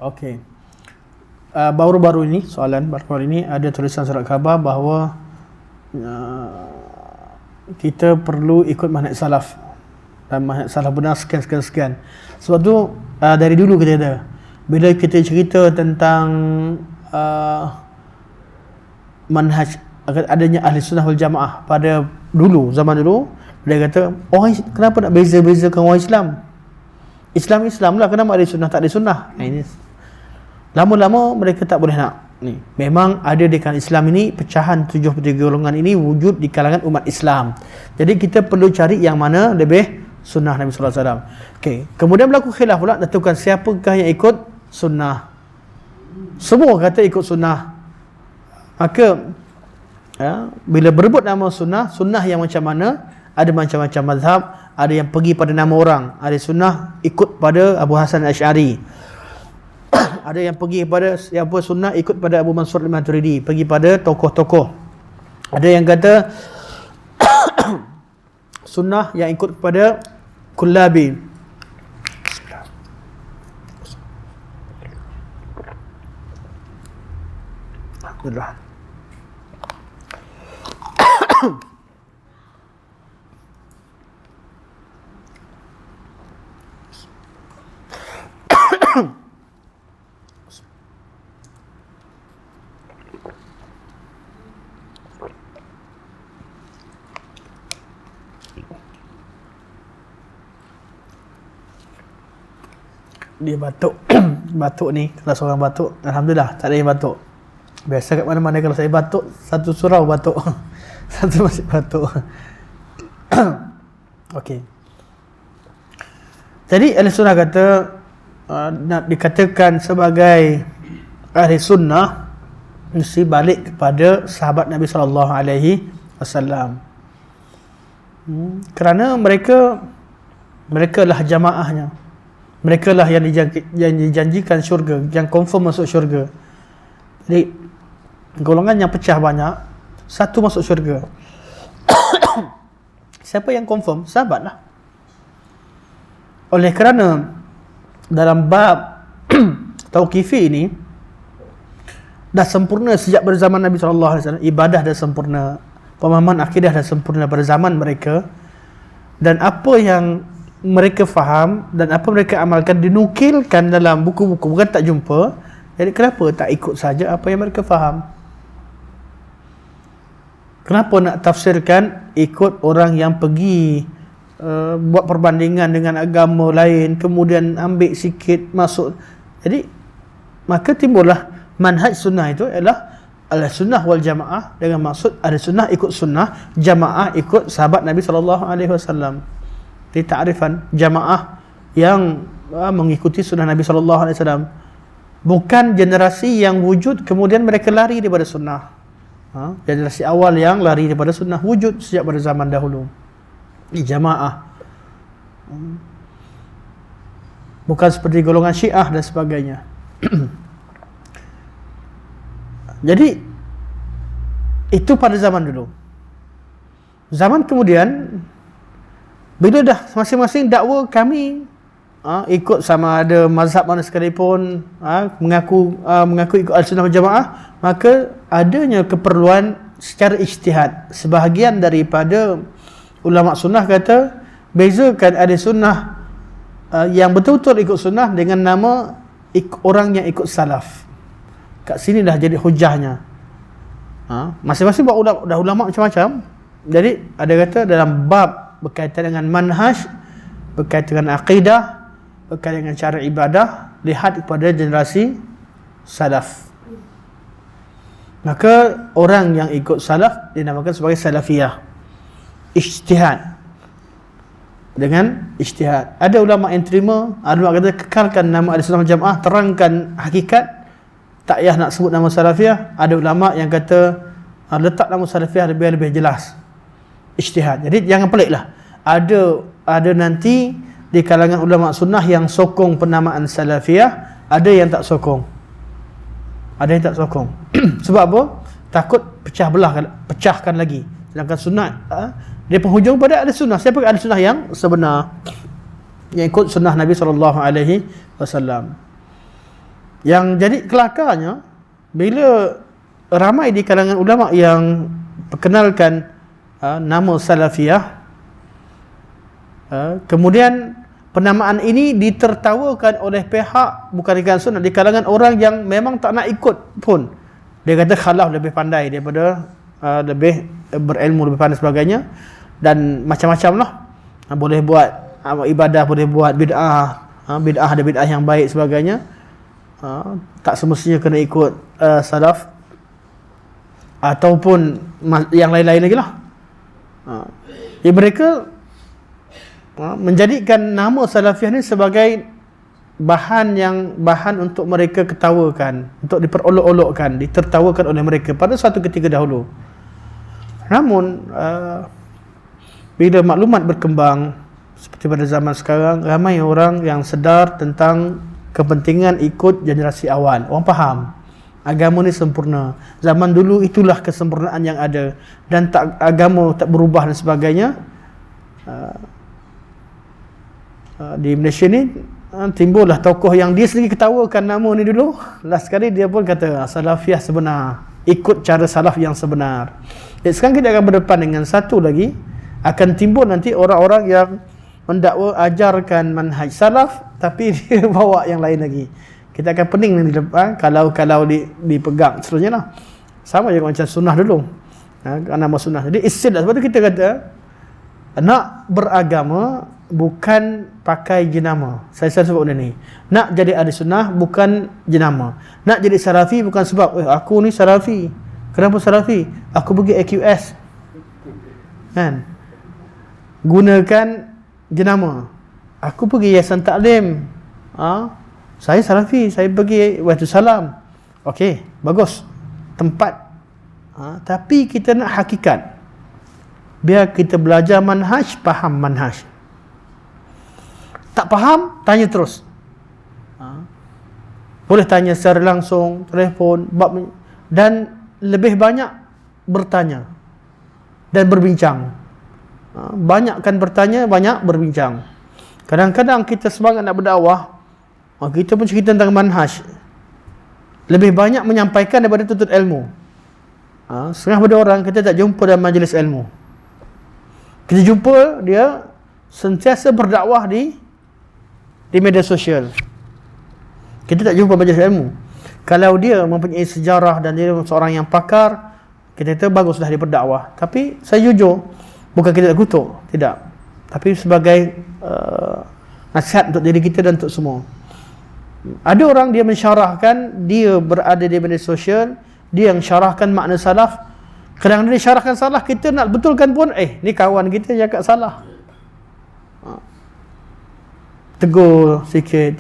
Okey. Baru-baru ini, soalan baru-baru ini ada tulisan surat khabar bahawa kita perlu ikut manhaj salaf, dan manhaj salaf benar sekian. Sebab tu dari dulu kita ada, bila kita cerita tentang manhaj adanya ahli sunnah wal jamaah pada zaman dulu dia kata kenapa nak beza-bezakan orang Islam lah, kenapa ada sunnah tak ada sunnah. Ini lama-lama mereka tak boleh nak ni. Memang ada di kalangan Islam ini pecahan 73 golongan ini wujud di kalangan umat Islam. Jadi kita perlu cari yang mana lebih sunnah Nabi sallallahu alaihi wasallam. Okey, kemudian berlaku khilaf pula tentukan siapakah yang ikut sunnah. Semua kata ikut sunnah. Maka bila berebut nama sunnah yang macam mana? Ada macam-macam mazhab. Ada yang pergi pada nama orang. Ada sunnah ikut pada Abu Hasan Al-Asy'ari. Ada yang pergi pada siapa sunnah ikut pada Abu Mansur Al-Maturidi, pergi pada tokoh-tokoh. Ada yang kata sunnah yang ikut kepada Kullabi. Alhamdulillah. Dia batuk. Batuk ni, kalau seorang batuk, alhamdulillah tak ada yang batuk. Biasa kat mana-mana kalau saya batuk, satu surau batuk. Satu masih batuk. Okey. Jadi ahli sunnah kata nak dikatakan sebagai ahli sunnah mesti balik kepada sahabat Nabi sallallahu alaihi wasallam. Kerana mereka lah jamaahnya. Mereka lah yang dijanjikan syurga, yang confirm masuk syurga. Jadi golongan yang pecah banyak, satu masuk syurga. Siapa yang confirm? Sahabat lah. Oleh kerana dalam bab tauqifi ini dah sempurna sejak berzaman Nabi SAW. Ibadah dah sempurna, pemahaman akidah dah sempurna pada zaman mereka. Dan apa yang mereka faham dan apa mereka amalkan dinukilkan dalam buku-buku, bukan tak jumpa. Jadi kenapa tak ikut saja apa yang mereka faham? Kenapa nak tafsirkan ikut orang yang pergi buat perbandingan dengan agama lain, kemudian ambil sikit masuk? Jadi maka timbullah manhaj sunnah itu ialah al-sunnah wal jamaah, dengan maksud al-sunnah ikut sunnah, jamaah ikut sahabat Nabi SAW. Di ta'rifan jamaah yang mengikuti sunnah Nabi SAW, bukan generasi yang wujud kemudian mereka lari daripada sunnah. Generasi awal yang lari daripada sunnah wujud sejak pada zaman dahulu. Ini jamaah, bukan seperti golongan Syiah dan sebagainya. Jadi itu pada zaman dulu. Zaman kemudian, bila dah masing-masing dakwa kami ikut sama ada mazhab mana sekalipun, mengaku ikut al-sunnah wal jamaah, maka adanya keperluan secara ijtihad. Sebahagian daripada ulama sunnah kata bezakan ada sunnah yang betul-betul ikut sunnah dengan nama orang yang ikut salaf. Kat sini dah jadi hujahnya. Masing-masing buat dah ulama macam-macam. Jadi ada kata dalam bab berkaitan dengan manhaj, berkaitan dengan akidah, berkaitan dengan cara ibadah, lihat kepada generasi salaf. Maka orang yang ikut salaf dinamakan sebagai salafiyah. Ijtihad. Dengan ijtihad. Ada ulama yang terima, ada ulama kata kekalkan nama Ahlussunnah wal Jamaah, terangkan hakikat, tak payah nak sebut nama salafiyah. Ada ulama yang kata letak nama salafiyah lebih jelas. Ijtihad. Jadi jangan peliklah. Ada nanti di kalangan ulama sunnah yang sokong penamaan salafiyah, ada yang tak sokong. Ada yang tak sokong. Sebab apa? Takut pecahkan lagi. Sedangkan sunnah dia penghujung pada ahli sunnah. Siapa ahli sunnah yang sebenar, yang ikut sunnah Nabi SAW. Yang jadi kelakarnya, bila ramai di kalangan ulama yang perkenalkan nama salafiyah, kemudian penamaan ini ditertawakan oleh pihak bukan di kalangan sunnah, di kalangan orang yang memang tak nak ikut pun. Dia kata khalaf lebih pandai daripada lebih berilmu, lebih pandai sebagainya, dan macam-macam lah. Boleh buat ibadah, boleh buat bid'ah, bid'ah ada bid'ah yang baik sebagainya. Tak semestinya kena ikut salaf ataupun yang lain-lain lagi lah. Mereka menjadikan nama salafiyah ni sebagai bahan untuk mereka ketawakan, untuk diperolok-olokkan, ditertawakan oleh mereka pada suatu ketika dahulu. Namun bila maklumat berkembang seperti pada zaman sekarang, ramai orang yang sedar tentang kepentingan ikut generasi awal. Orang faham agama ni sempurna. Zaman dulu itulah kesempurnaan yang ada, dan agama tak berubah dan sebagainya. Di Malaysia ni timbullah tokoh yang dia sendiri ketawakan nama ni dulu. Last sekali dia pun kata salafiyah sebenar, ikut cara salaf yang sebenar. Jadi sekarang kita akan berdepan dengan satu lagi, akan timbul nanti orang-orang yang mendakwa ajarkan manhaj salaf tapi dia bawa yang lain lagi. Kita akan pening nanti depan kalau dipegang seterusnya lah. Sama juga macam sunnah dulu. Nama sunnah. Jadi istilah, sebab tu kita kata nak beragama bukan pakai jenama. Saya sebut benda ni. Nak jadi ahli sunnah bukan jenama. Nak jadi salafi bukan sebab aku ni salafi. Kenapa salafi? Aku pergi AQS. Kan? Gunakan jenama. Aku pergi Yayasan Taklim. Saya salafi, saya pergi Waalaikumsalam. Okey, bagus. Tempat. Tapi kita nak hakikat. Biar kita belajar manhaj, faham manhaj. Tak faham, tanya terus. Boleh tanya secara langsung, telefon, dan lebih banyak bertanya dan berbincang. Banyakkan bertanya, banyak berbincang. Kadang-kadang kita semangat nak berdakwah, kita pun cerita tentang manhaj, lebih banyak menyampaikan daripada tuntut ilmu. Setengah pada orang kita tak jumpa dalam majlis ilmu. Kita jumpa dia sentiasa berdakwah di media sosial. Kita tak jumpa majlis ilmu. Kalau dia mempunyai sejarah dan dia seorang yang pakar, kita kata baguslah dia berdakwah. Tapi saya jujur, bukan kita tak kutuk, tidak. Tapi sebagai nasihat untuk diri kita dan untuk semua. Ada orang dia mensyarahkan, dia berada di media sosial, dia yang syarahkan makna salaf. Kadang-kadang dia syarahkan salah, kita nak betulkan pun, ni kawan kita cakap salah. Tegur sikit.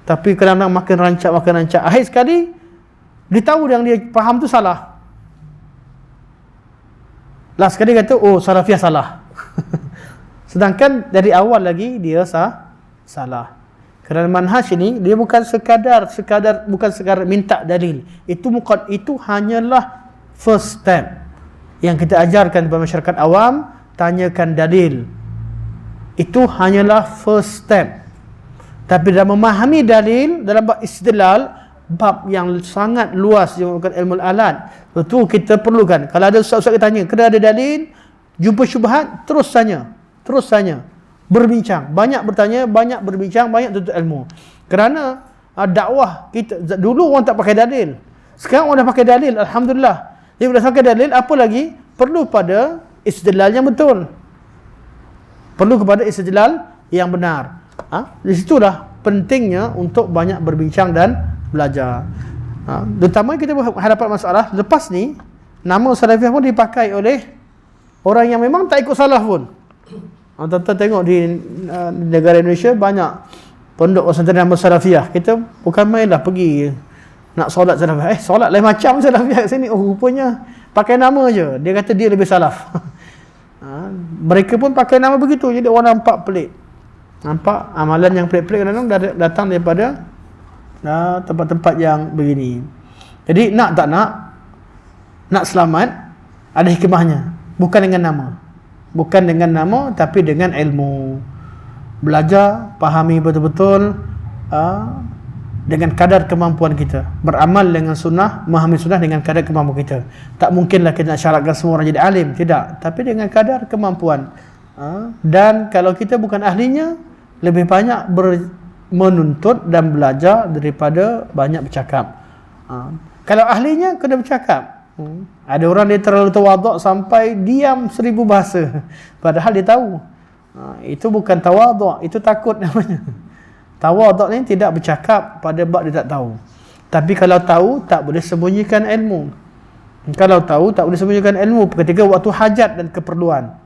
Tapi kadang-kadang makin rancak. Akhir sekali, dia tahu yang dia faham tu salah. Last sekali kata, salafiyah salah. Sedangkan dari awal lagi, dia salah. Kerana manhaj ini, dia bukan sekadar minta dalil. Itu hanyalah first step yang kita ajarkan kepada masyarakat awam, tanyakan dalil. Itu hanyalah first step. Tapi dalam memahami dalil, dalam bab istidlal, bab yang sangat luas yang bukan ilmu alat, betul kita perlukan. Kalau ada ustaz-ustaz kita tanya, kena ada dalil, jumpa syubhat, terus tanya. Berbincang, banyak bertanya, banyak berbincang, banyak tuntut ilmu. Kerana dakwah kita dulu orang tak pakai dalil. Sekarang orang dah pakai dalil, alhamdulillah. Jadi bila pakai dalil, apa lagi? Perlu pada istidlal yang betul. Perlu kepada istidlal yang benar. Di situlah pentingnya untuk banyak berbincang dan belajar. Terutama kita berhadapan masalah lepas ni, nama salafiyah pun dipakai oleh orang yang memang tak ikut salaf pun. Tuan-tuan tengok di negara Indonesia banyak pondok pesantren nama salafiyah. Kita bukan mainlah pergi nak solat salafiyah. Solat lain macam salafiyah kat sini. Rupanya pakai nama je. Dia kata dia lebih salaf. Mereka pun pakai nama begitu. Jadi orang nampak pelik. Nampak amalan yang pelik-pelik kadang-kadang datang daripada tempat-tempat yang begini. Jadi nak tak nak selamat, ada hikmahnya. Bukan dengan nama, tapi dengan ilmu. Belajar, pahami betul-betul dengan kadar kemampuan kita. Beramal dengan sunnah, memahami sunnah dengan kadar kemampuan kita. Tak mungkinlah kita nak syaratkan semua orang jadi alim, tidak. Tapi dengan kadar kemampuan. Dan kalau kita bukan ahlinya, lebih banyak menuntut dan belajar daripada banyak bercakap. Kalau ahlinya, kena bercakap. Ada orang dia terlalu tawaduk sampai diam 1000 bahasa. Padahal dia tahu. Itu bukan tawaduk, itu takut namanya. Tawaduk ni tidak bercakap pada bab dia tak tahu. Tapi kalau tahu, tak boleh sembunyikan ilmu. Kalau tahu, tak boleh sembunyikan ilmu ketika waktu hajat dan keperluan.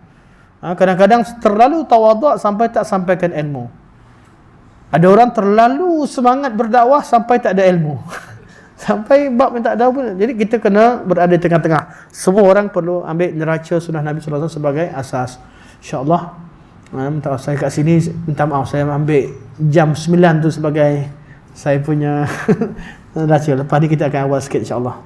Kadang-kadang terlalu tawaduk sampai tak sampaikan ilmu. Ada orang terlalu semangat berdakwah sampai tak ada ilmu. Sampai bab yang tak ada pun. Jadi kita kena berada di tengah-tengah. Semua orang perlu ambil neraca sunnah Nabi SAW sebagai asas. InsyaAllah, minta maaf saya kat sini, minta maaf saya ambil jam 9 tu sebagai saya punya neraca. Lepas ni kita akan awal sikit insyaAllah.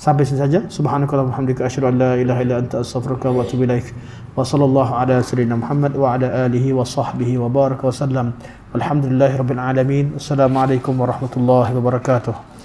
Sampai sini saja. Subhanakallahumma wa bihamdika asyhadu an la ilaha illa anta astaghfiruka wa atubu ilaik. Wa sallallahu ala sayyidina Muhammad wa ala alihi wa sahbihi wa baraka wa sallam. Walhamdulillahirabbil alamin. Assalamualaikum warahmatullahi wabarakatuh.